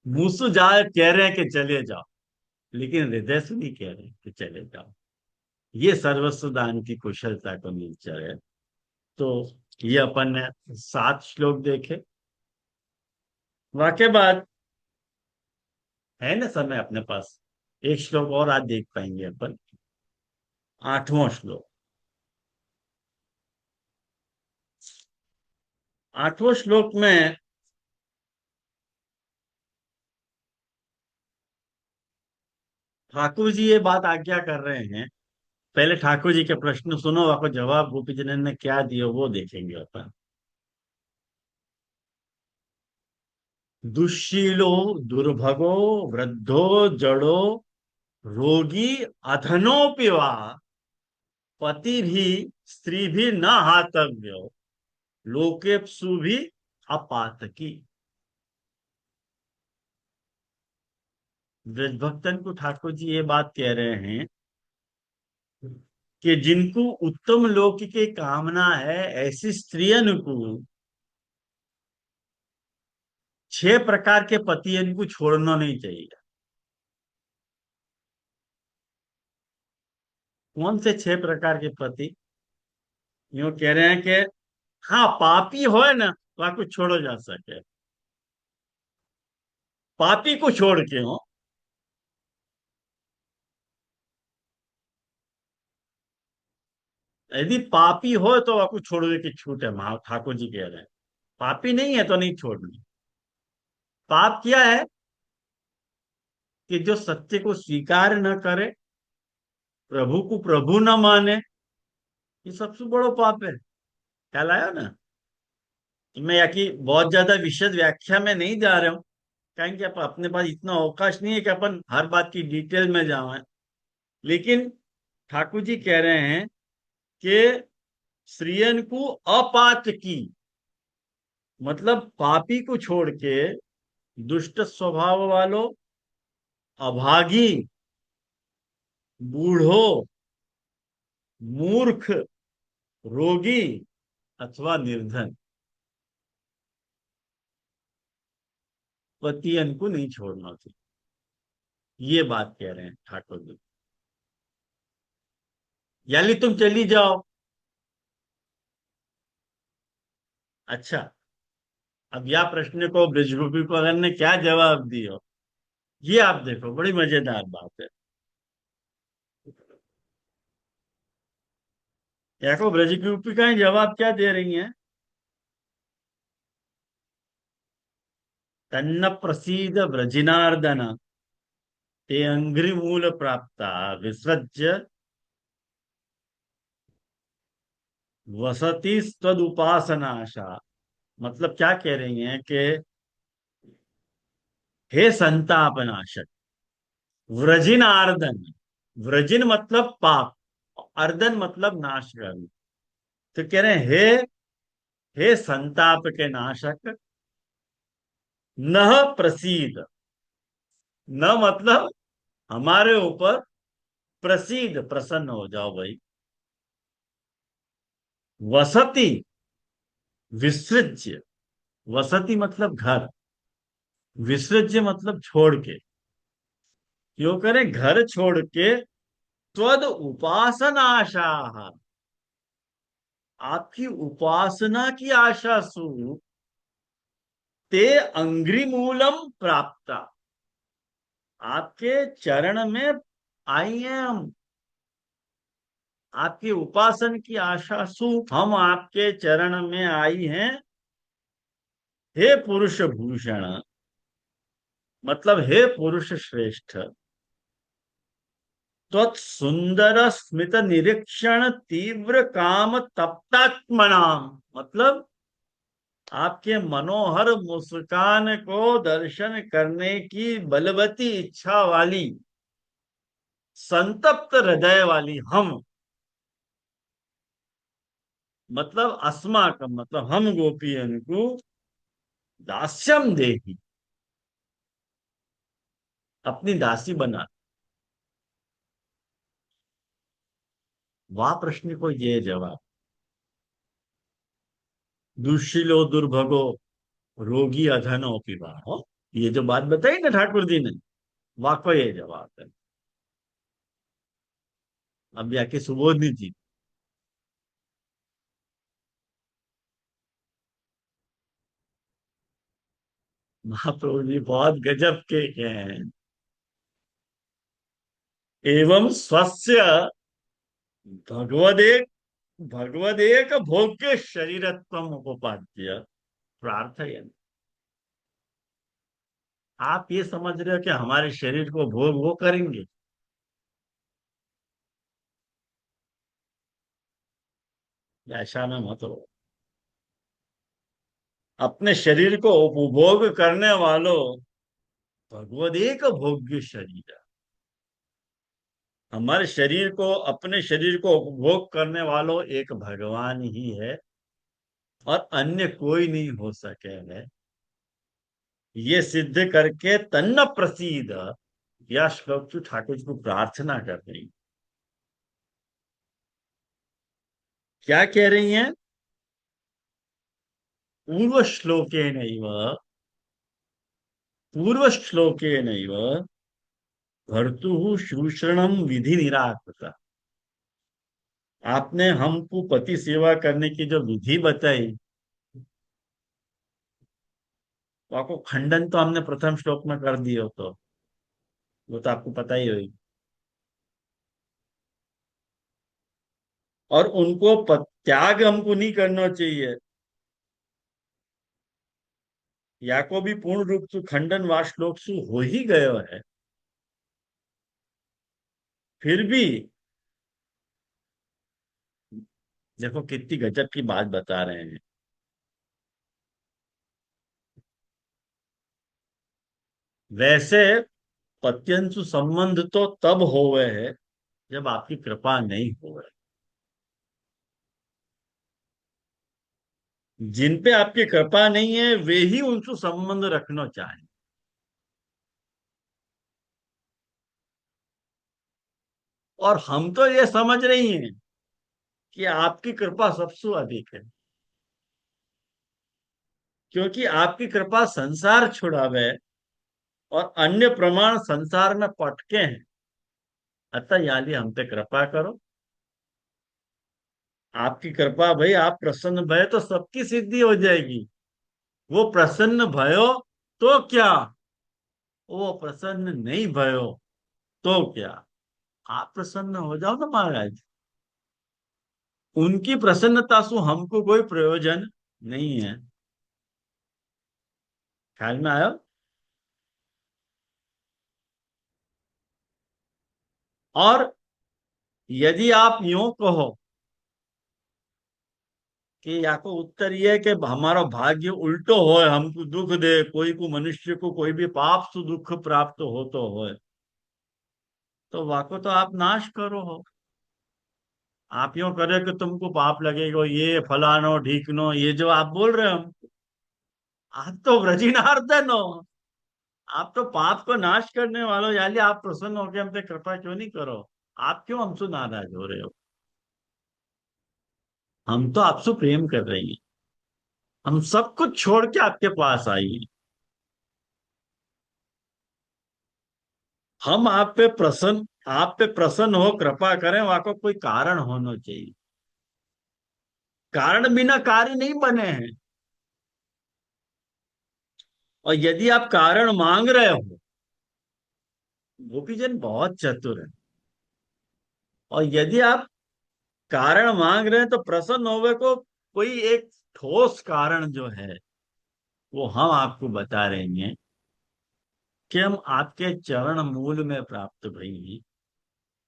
मुंह से जा कह रहे हैं कि चले जाओ, लेकिन हृदय से नहीं कह रहे कि चले जाओ। ये सर्वस्व दान की कुशलता का नेचर है। तो ये अपन ने 7 श्लोक देखे। वाके बाद है ना समय अपने पास, एक श्लोक और आज देख पाएंगे अपन। 8वां श्लोक। 8वें श्लोक में ठाकुर जी ये बात आज्ञा कर रहे हैं। पहले ठाकुर जी के प्रश्न सुनो, आपको जवाब गोपी जी ने क्या दिया वो देखेंगे अपन। दुशीलो दुर्भगो वृद्धो जड़ो रोगी अधनोपि वा पति भी स्त्री भी न हातव्यो लोकेप्सु भी अपातकी। ब्रजभक्तन को ठाकुर जी ये बात कह रहे हैं कि जिनको उत्तम लोक की कामना है ऐसी स्त्रियन को 6 प्रकार के पति इनको छोड़ना नहीं चाहिए। कौन से 6 प्रकार के पति? यूं कह रहे हैं कि हाँ पापी हो ना तो आपको छोड़ो जा सके, पापी को छोड़ के हो। यदि पापी हो तो आपको छोड़ने की छूट है, महा ठाकुर जी कह रहे हैं। पापी नहीं है तो नहीं छोड़नी। पाप क्या है? कि जो सत्य को स्वीकार न करे, प्रभु को प्रभु न माने, ये सबसे बड़ो पाप है। ख्याल आया ना। मैं यहाँ की बहुत ज्यादा विशद व्याख्या में नहीं जा रहा हूँ, कहेंगे अपने पास इतना अवकाश नहीं है कि अपन हर बात की डिटेल में जाएं। लेकिन ठाकुर जी कह रहे हैं कि श्रीयन को अपात की, मतलब पापी को छोड़ के, दुष्ट स्वभाव वालों, अभागी, बूढ़ो, मूर्ख, रोगी अथवा निर्धन, पतियन को नहीं छोड़ना चाहिए। ये बात कह रहे हैं ठाकुर जी। यानी तुम चली जाओ। अच्छा, अब यह प्रश्न को ब्रजगोपी पगन ने क्या जवाब दिया, ये आप देखो, बड़ी मजेदार बात है। देखो ब्रजगोपी का जवाब क्या दे रही हैं। तन्न प्रसीद व्रजिनार्दन, ते अंघ्रिमूल प्राप्ता विसृज्य वसति तदुपासनाशा। मतलब क्या कह रही हैं कि हे संतापनाशक, व्रजिन आर्दन, व्रजिन मतलब पाप, अर्दन मतलब नाश करना। तो कह रहे हैं हे संताप के नाशक, न प्रसीद, न मतलब हमारे ऊपर, प्रसीद प्रसन्न हो जाओ भाई, वसति, विसृज्य, वसति मतलब घर, विसृज्य मतलब छोड़ के, क्यों करें घर छोड़ के, त्वद उपासनाशा, आपकी उपासना की आशा सु, ते अंग्रिमूलम प्राप्ता, आपके चरण में आई हैं हम, आपकी उपासन की आशा सु हम आपके चरण में आई हैं। हे पुरुष भूषण, मतलब हे पुरुष श्रेष्ठ, सुंदर स्मित निरीक्षण तीव्र काम तप्तात्मनाम, मतलब आपके मनोहर मुस्कान को दर्शन करने की बलवती इच्छा वाली, संतप्त हृदय वाली हम, मतलब अस्माकम मतलब हम गोपियन को, दास्यम देही, अपनी दासी बना। वाह प्रश्न को ये जवाब, दुशीलो दुर्भगो, रोगी अधनो पिबा, ये जो बात बताई ना ठाकुर जी ने, वाकई ये जवाब है। अब जाके सुबोधनी जी, महाप्रभु जी बहुत गजब के हैं। एवं स्वस्य भगवदेक भगवदेक भोग्य शरीरत्वम उपपाद्य प्रार्थयन। आप ये समझ रहे हो कि हमारे शरीर को भोग वो करेंगे? ऐसा ना मत हो। अपने शरीर को उपभोग करने वालों, भगवदेक भोग्य शरीर, हमारे शरीर को, अपने शरीर को उपभोग करने वालों एक भगवान ही है, और अन्य कोई नहीं हो सके है। ये सिद्ध करके तन्न प्रसीद, या श्लोक तो ठाकुर जी को प्रार्थना कर रही, क्या कह रही हैं? पूर्व श्लोके नैव, पूर्व श्लोके नैव भर्तु शूषणम विधि निराकृता, आपने हमको पति सेवा करने की जो विधि बताई, तो आपको खंडन तो हमने प्रथम श्लोक में कर दिया, तो वो तो आपको पता ही होगी। और उनको त्याग हमको नहीं करना चाहिए, या को भी पूर्ण रूप से खंडन वा श्लोक से हो ही गयो है। फिर भी देखो कितनी गजब की बात बता रहे हैं। वैसे पत्यंशु संबंध तो तब होवे है जब आपकी कृपा नहीं होवे। जिन पे आपकी कृपा नहीं है वे ही उनसे संबंध रखना चाहें। और हम तो ये समझ रही हैं कि आपकी कृपा सबसे अधिक है, क्योंकि आपकी कृपा संसार छुड़ावे और अन्य प्रमाण संसार में पटके हैं। अतः याली हम पे कृपा करो। आपकी कृपा भाई, आप प्रसन्न भय तो सबकी सिद्धि हो जाएगी। वो प्रसन्न भयो तो क्या, वो प्रसन्न नहीं भयो तो क्या। आप प्रसन्न हो जाओ ना महाराज। उनकी प्रसन्नता से हमको कोई प्रयोजन नहीं है। ख्याल में आया। और यदि आप यूं कहो कि या को उत्तर ये है कि हमारा भाग्य उल्टो हो, हमको दुख दे, कोई को मनुष्य को कोई भी पाप से दुख प्राप्त हो तो हो, तो वाको तो आप नाश करो हो। आप यूं करे कि तुमको पाप लगेगा, ये फलानो ढीकनो, ये जो आप बोल रहे हो, आप तो वृजिनार्दन हो। आप तो पाप को नाश करने वालों, यानी आप प्रसन्न होकर हम पे कृपा क्यों नहीं करो। आप क्यों हमसे नाराज हो रहे हो। हम तो आपसे प्रेम कर रहे हैं। हम सब कुछ छोड़ के आपके पास आई हैं। हम आप पे प्रसन्न हो, कृपा करें, वहां को कोई कारण होना चाहिए। कारण बिना कार्य नहीं बने हैं। और यदि आप कारण मांग रहे हो, गोपीजन बहुत चतुर है। और यदि आप कारण मांग रहे हैं तो प्रसन्न होवे को कोई एक ठोस कारण जो है वो हम आपको बता रहे हैं कि हम आपके चरण मूल में प्राप्त भई।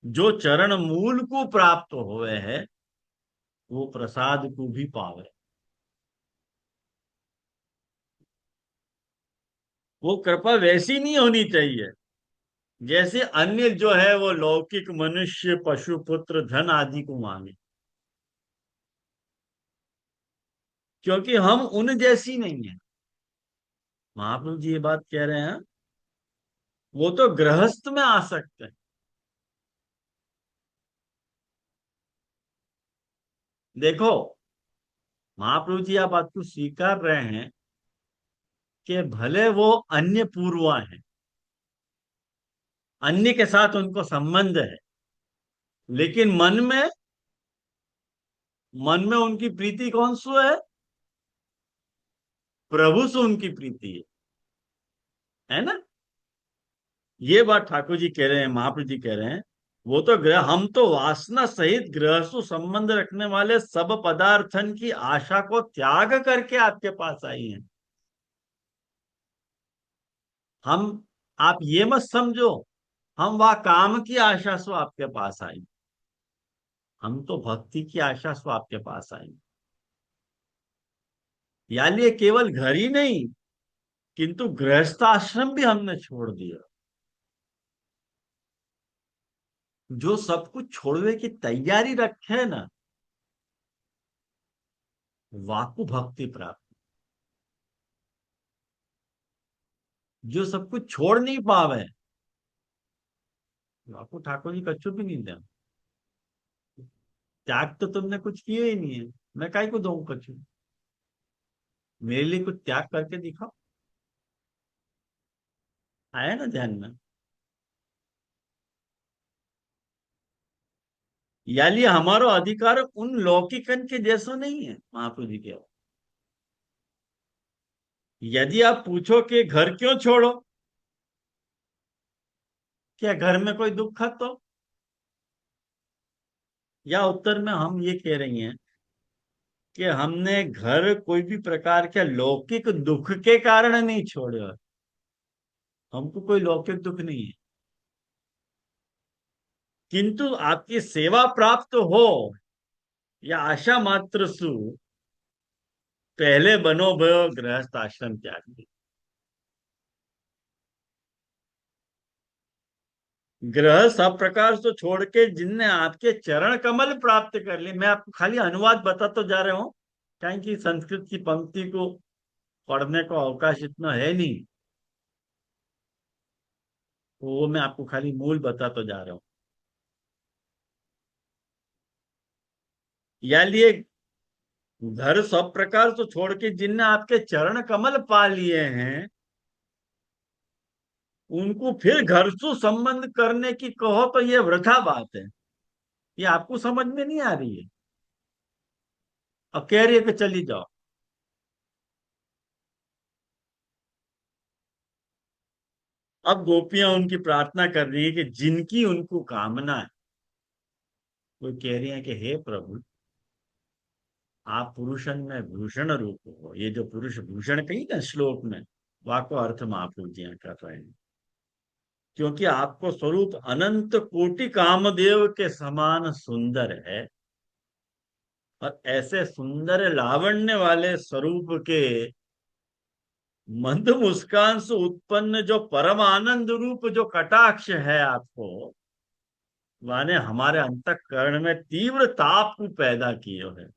जो चरण मूल को प्राप्त हुए है वो प्रसाद को भी पावे। वो कृपा वैसी नहीं होनी चाहिए जैसे अन्य जो है वो लौकिक मनुष्य पशु पुत्र धन आदि को मांगे। क्योंकि हम उन जैसी नहीं है। महाप्रभु जी ये बात कह रहे हैं, वो तो गृहस्थ में आ सकते हैं। देखो महाप्रभु जी आप बात को स्वीकार रहे हैं कि भले वो अन्य पूर्वा है, अन्य के साथ उनको संबंध है, लेकिन मन में उनकी प्रीति कौन सो है, प्रभु से उनकी प्रीति है ना। ये बात ठाकुर जी कह रहे हैं, महाप्रभु जी कह रहे हैं। वो तो ग्रह, हम तो वासना सहित ग्रह से संबंध रखने वाले सब पदार्थन की आशा को त्याग करके आपके पास आई हैं। हम, आप ये मत समझो हम वह काम की आशा से आपके पास आई। हम तो भक्ति की आशा से आपके पास आई। यानी ये केवल घर ही नहीं, किंतु गृहस्थ आश्रम भी हमने छोड़ दिया। जो सब कुछ छोड़ने की तैयारी रखे है ना, वाकु भक्ति प्राप्त। जो सब कुछ छोड़ नहीं पावे, वाकु ठाकुर जी कच्चू भी नहीं दे। त्याग तो तुमने कुछ किए ही नहीं है, मैं काहे को दूं कच्चू। मेरे लिए कुछ त्याग करके दिखाओ। आया ना ध्यान में। यानी हमारा अधिकार उन लौकिकन के जैसा नहीं है। महाप्रभु जी के, यदि आप पूछो कि घर क्यों छोड़ो, क्या घर में कोई दुख है तो, या उत्तर में हम ये कह रही हैं कि हमने घर कोई भी प्रकार के लौकिक दुख के कारण नहीं छोड़ा। हमको कोई लौकिक दुख नहीं है। किंतु आपकी सेवा प्राप्त हो या आशा मात्र सु, पहले बनो भयो गृहस्थ आश्रम त्यागी। ग्रह सब प्रकार से छोड़ के जिनने आपके चरण कमल प्राप्त कर लिए। मैं आपको खाली अनुवाद बताता जा रहा हूं, क्योंकि संस्कृत की पंक्ति को पढ़ने का अवकाश इतना है नहीं, तो वो मैं आपको खाली मूल बताता जा रहा हूं। या लिए घर सब प्रकार से छोड़ के जिनने आपके चरण कमल पा लिए हैं, उनको फिर घर से संबंध करने की कहो तो ये वृथा बात है। ये आपको समझ में नहीं आ रही है। अब कह रही है कि चली जाओ। अब गोपियां उनकी प्रार्थना कर रही है कि जिनकी उनको कामना है, वो कह रही है कि हे प्रभु, आप पुरुषन में भूषण रूप हो। ये जो पुरुष भूषण कही ना श्लोक में, वाको अर्थ महाप्रभु जी यहाँ कर रहे हैं। क्योंकि आपको स्वरूप अनंत कोटि कामदेव के समान सुंदर है, और ऐसे सुंदर लावण्य वाले स्वरूप के मंद मुस्कान से उत्पन्न जो परम आनंद रूप जो कटाक्ष है आपको, माने हमारे अंतःकरण में तीव्र ताप को पैदा किए है।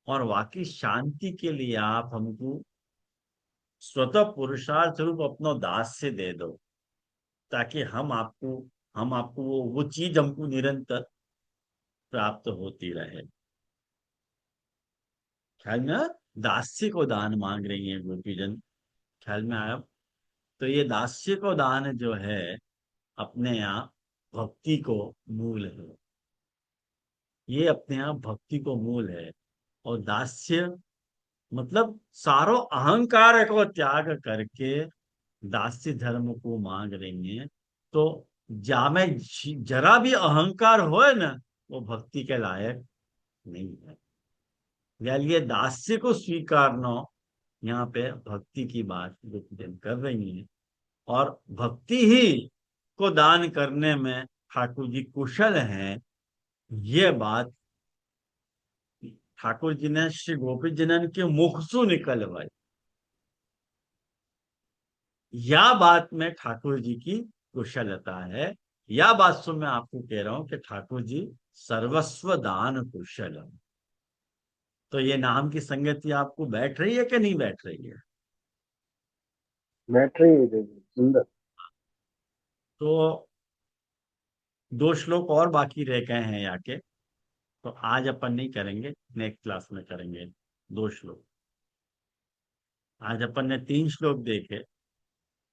और वाकई शांति के लिए आप हमको स्वतः पुरुषार्थ रूप अपना दास से दे दो, ताकि हम आपको वो चीज हमको निरंतर प्राप्त होती रहे। ख्याल में आया? दास्य को दान मांग रही है गोपीजन। ख्याल में आया? तो ये दास्य को दान जो है, अपने आप भक्ति को मूल है। ये अपने आप भक्ति को मूल है। और दास्य मतलब सारो अहंकार को त्याग करके दास्य धर्म को मांग रही है। तो जा में जरा भी अहंकार होए ना, वो भक्ति के लायक नहीं है। ये दास्य को स्वीकारना, यहाँ पे भक्ति की बात गोपीजन कर रही है। और भक्ति ही को दान करने में ठाकुर जी कुशल हैं, ये बात ठाकुर जी ने श्री गोपी जनन के मुख से निकलवाई। या बात में ठाकुर जी की कुशलता है। या बात से मैं आपको कह रहा हूं कि ठाकुर जी सर्वस्व दान कुशल है। तो ये नाम की संगति आपको बैठ रही है कि नहीं बैठ रही है? बैठ रही है देवी सुंदर। तो दो श्लोक और बाकी रह गए हैं यहाँ के, तो आज अपन नहीं करेंगे, नेक्स्ट क्लास में करेंगे। दो श्लोक आज अपन ने 3 श्लोक देखे,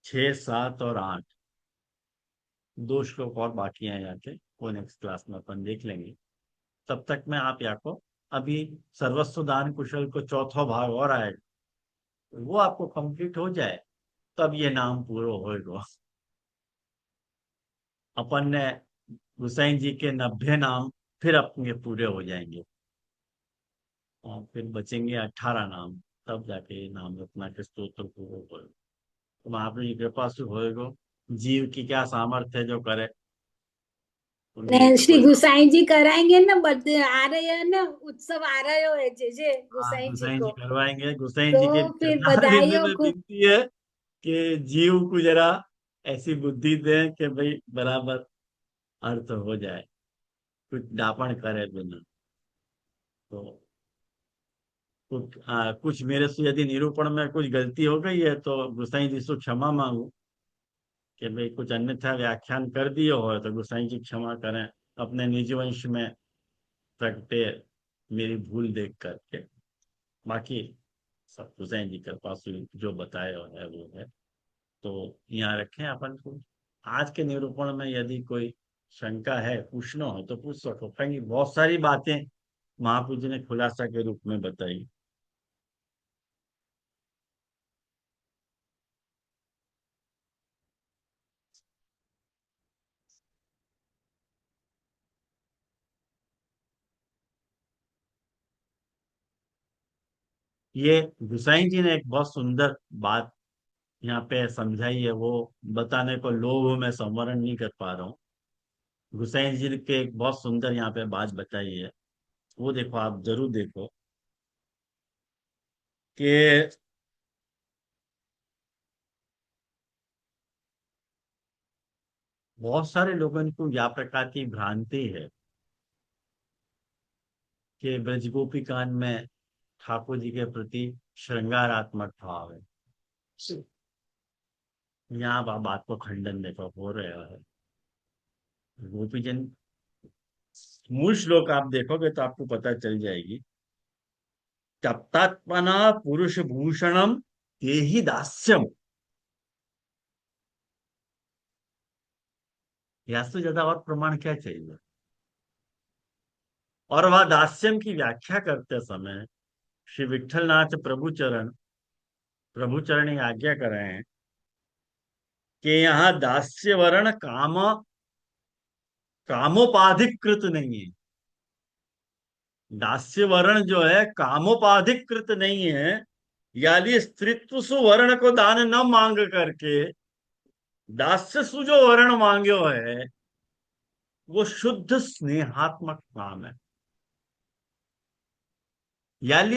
6, 7 और 8। दो श्लोक और बाकी हैं यहाँ के, वो नेक्स्ट क्लास में अपन देख लेंगे। तब तक में आप यहाँ को अभी सर्वस्व दान कुशल को चौथा भाग और आएगा, वो आपको कंप्लीट हो जाए, तब ये नाम पूरा होएगा। अपन ने हुसैन जी के 90 नाम फिर अपने पूरे हो जाएंगे, और फिर बचेंगे 18 नाम। तब जाके ये नाम रत्ना के स्तोत्र पूरा होगा। तो महाप्रभु की कृपा से होएगा। जीव की क्या सामर्थ्य है जो करे, उनकी तो श्री कोई। गुसाई जी कराएंगे ना, बर्थडे आ रहे हैं ना, उत्सव आ रहे हो है जे हाँ, गुसाई जी गोसाई जी को। करवाएंगे। गोसाई तो जी के फिर चरणारिंद बधाइयों में को। विनती है कि जीव को जरा ऐसी बुद्धि दें कि भाई बराबर अर्थ हो जाए, कुछ दापण करे बिना। तो कुछ मेरे से यदि निरूपण में कुछ गलती हो गई है तो गोसाई जी से क्षमा मांगू, कि भाई कुछ अन्यथा व्याख्यान कर दिए हो तो गोसाई जी क्षमा करें, अपने निज वंश में प्रगटे मेरी भूल देख करके। बाकी सब गोसाई जी कृपा से जो बताया है वो है। तो यहाँ रखें अपन को। आज के निरूपण में यदि कोई शंका है, पूछना हो तो पूछ सको, कहीं बहुत सारी बातें महापुरुष जी ने खुलासा के रूप में बताई। ये गुसाई जी ने एक बहुत सुंदर बात यहाँ पे समझाई है वो बताने को लोभ में संवरण नहीं कर पा रहा हूँ। गुसाई जी के एक बहुत सुंदर यहाँ पे बात बताई है, वो देखो, आप जरूर देखो कि बहुत सारे लोगों को या प्रकार की भ्रांति है कि ब्रज गोपी कांड में ठाकुर जी के प्रति श्रृंगारात्मक भाव है। यहाँ आप बात को खंडन देखो हो रहा है। गोपी जन मूल श्लोक आप देखोगे तो आपको पता चल जाएगी। तप्तात्मना पुरुष भूषणम देहि दास्यम। यास तो ज्यादा और प्रमाण क्या चाहिए। और वह दास्यम की व्याख्या करते समय श्री विठलनाथ प्रभु चरण ये आज्ञा कर रहे हैं कि यहाँ दास्य वर्ण कामोपाधिकृत नहीं है। दास्य वर्ण जो है कामोपाधिकृत नहीं है, यानी स्त्रीत्व सुवर्ण को दान न मांग करके दास्य सु जो वर्ण मांग्यो है वो शुद्ध स्नेहात्मक काम है। यानी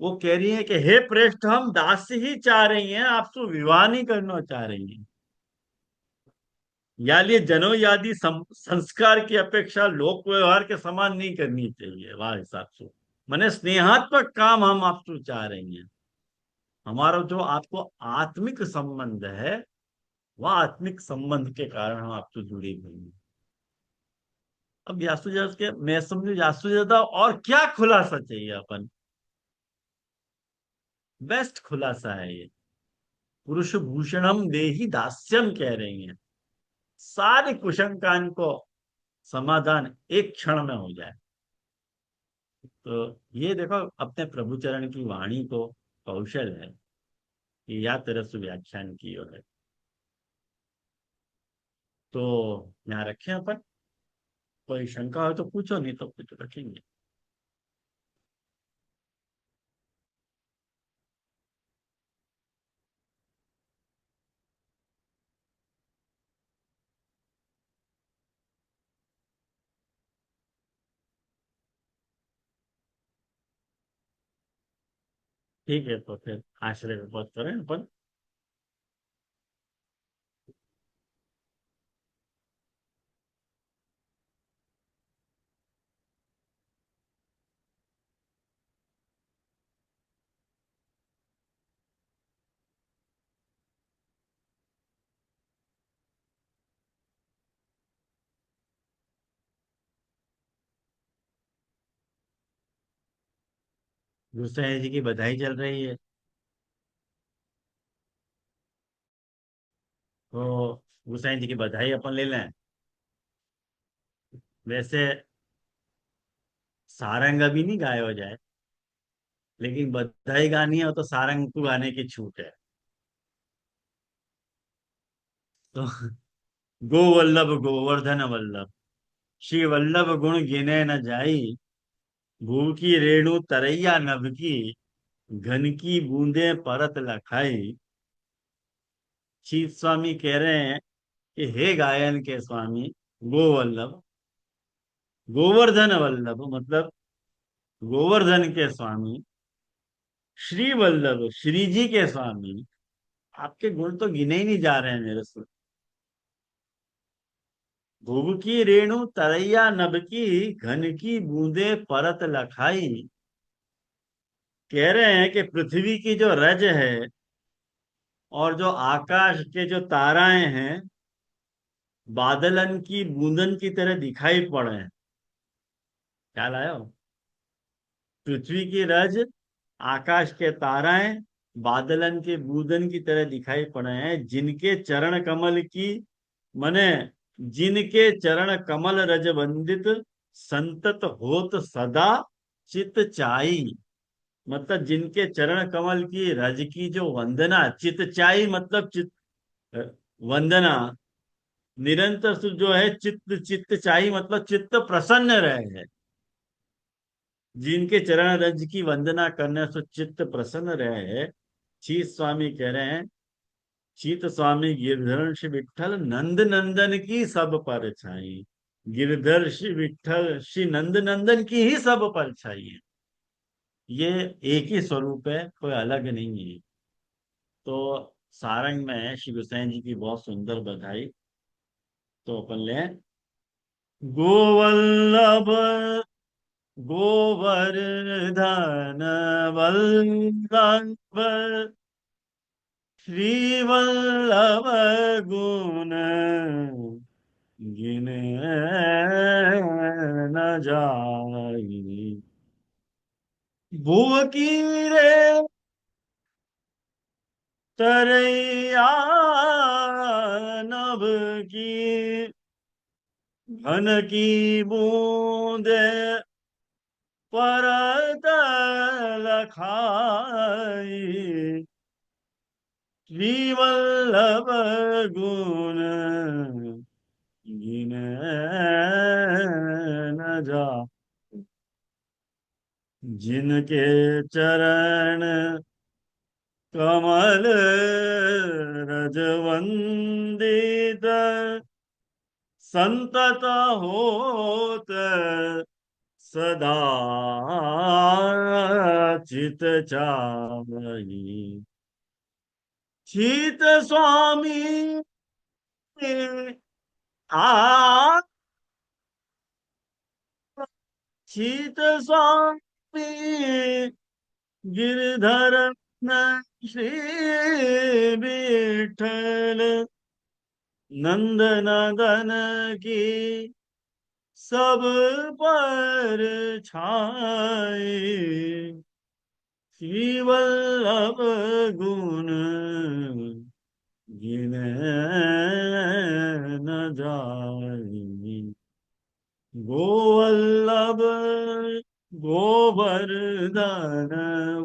वो कह रही है कि हे प्रेष्ठ, हम दास ही चाह रही हैं, आपसे विवाह नहीं करना चाह रही हैं। यानी जनोयादि संस्कार की अपेक्षा लोक व्यवहार के समान नहीं करनी चाहिए। वाह हिसाब से मैंने स्नेहात्मक काम हम आपसे चाह रही हैं। हमारा जो आपको आत्मिक संबंध है वह आत्मिक संबंध के कारण हम आपसे जुड़ी हुई हैं। अब यासुजा के मैं समझू यासुजा और क्या खुलासा चाहिए अपन। बेस्ट खुलासा है ये। पुरुष भूषणम देहि दास्यम कह रही हैं, सारी कुशंकान को समाधान एक क्षण में हो जाए। तो ये देखो अपने प्रभुचरण की वाणी को कौशल है कि या तरह से व्याख्यान की है। तो यहाँ रखें अपन, कोई शंका हो तो पूछो, नहीं तो कुछ रखेंगे। ठीक है, तो फिर आश्रय में बात करें अपन। गुस्सा जी की बधाई चल रही है, तो गुस्सा जी की बधाई अपन ले लें। वैसे सारंग अभी नहीं गाया हो जाए, लेकिन बधाई गानी है तो सारंग को गाने की छूट है। तो गोवल्लभ गोवर्धन वल्लभ, श्री वल्लभ गुण गिने न जाई, भू की रेणु तरैया नभ की, घन की बूंदे परत लखाई। शीत स्वामी कह रहे हैं कि हे गायन के स्वामी गोवल्लभ, गोवर्धन वल्लभ मतलब गोवर्धन के स्वामी, श्री वल्लभ श्री जी के स्वामी, आपके गुण तो गिने ही नहीं जा रहे हैं मेरे से। भुव की रेणु तरैया नभ की, घन की बूंदे परत लखाई। कह रहे हैं कि पृथ्वी की जो रज है और जो आकाश के जो ताराएं हैं बादलन की बूंदन की तरह दिखाई पड़े हैं। क्या लाया हो? पृथ्वी की रज, आकाश के ताराएं बादलन के बूंदन की तरह दिखाई पड़े हैं, जिनके चरण कमल की मने जिनके चरण कमल रज वंदित संतत होत सदा चित चाई। मतलब जिनके चरण कमल की रज की जो वंदना, चित चाई मतलब चित वंदना निरंतर से जो है चित्त चित्त चाही मतलब चित्त प्रसन्न रहे है। जिनके चरण रज की वंदना करने से चित्त प्रसन्न रहे है। शीश स्वामी कह रहे हैं चित स्वामी गिरधर श्री विठल नंद नंदन की सब पर छाई। गिरधर श्री विठल श्री नंद नंदन की ही सब पर छाई है। ये एक ही स्वरूप है, कोई अलग नहीं है। तो सारंग में श्री गोसाई जी की बहुत सुंदर बधाई। तो अपन ले, गोवल्लभ गोवर्धन वल्लभ श्रीवल्लभ गुण गिने न जाई। भुव की रे तरैया नभ की घन की बूंदे परत लखाई। श्रीवल्लभ गुण गिने न जा। जिनके चरण कमल रज वंदित संतत होत सदा चित चाहि। चित स्वामी आ चित स्वामी गिरधर श्री विठल नंद नंदन की सब पर छाए। श्री वल्लभ गुण गिने न जाई। गोवल्लभ गोवर्धन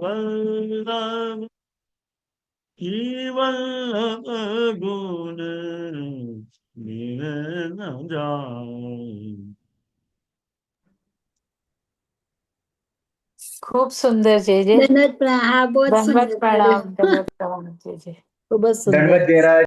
वल्लभ श्री वल्लभ गुण गिने न जाई। खूप सुंदर जे जे दंडवत प्रणाम, हाँ बहुत दंडवत सुंदर, प्रणाम, दंडवत प्रणाम जे जे खूपच सुंदर। दंडवत जय राज।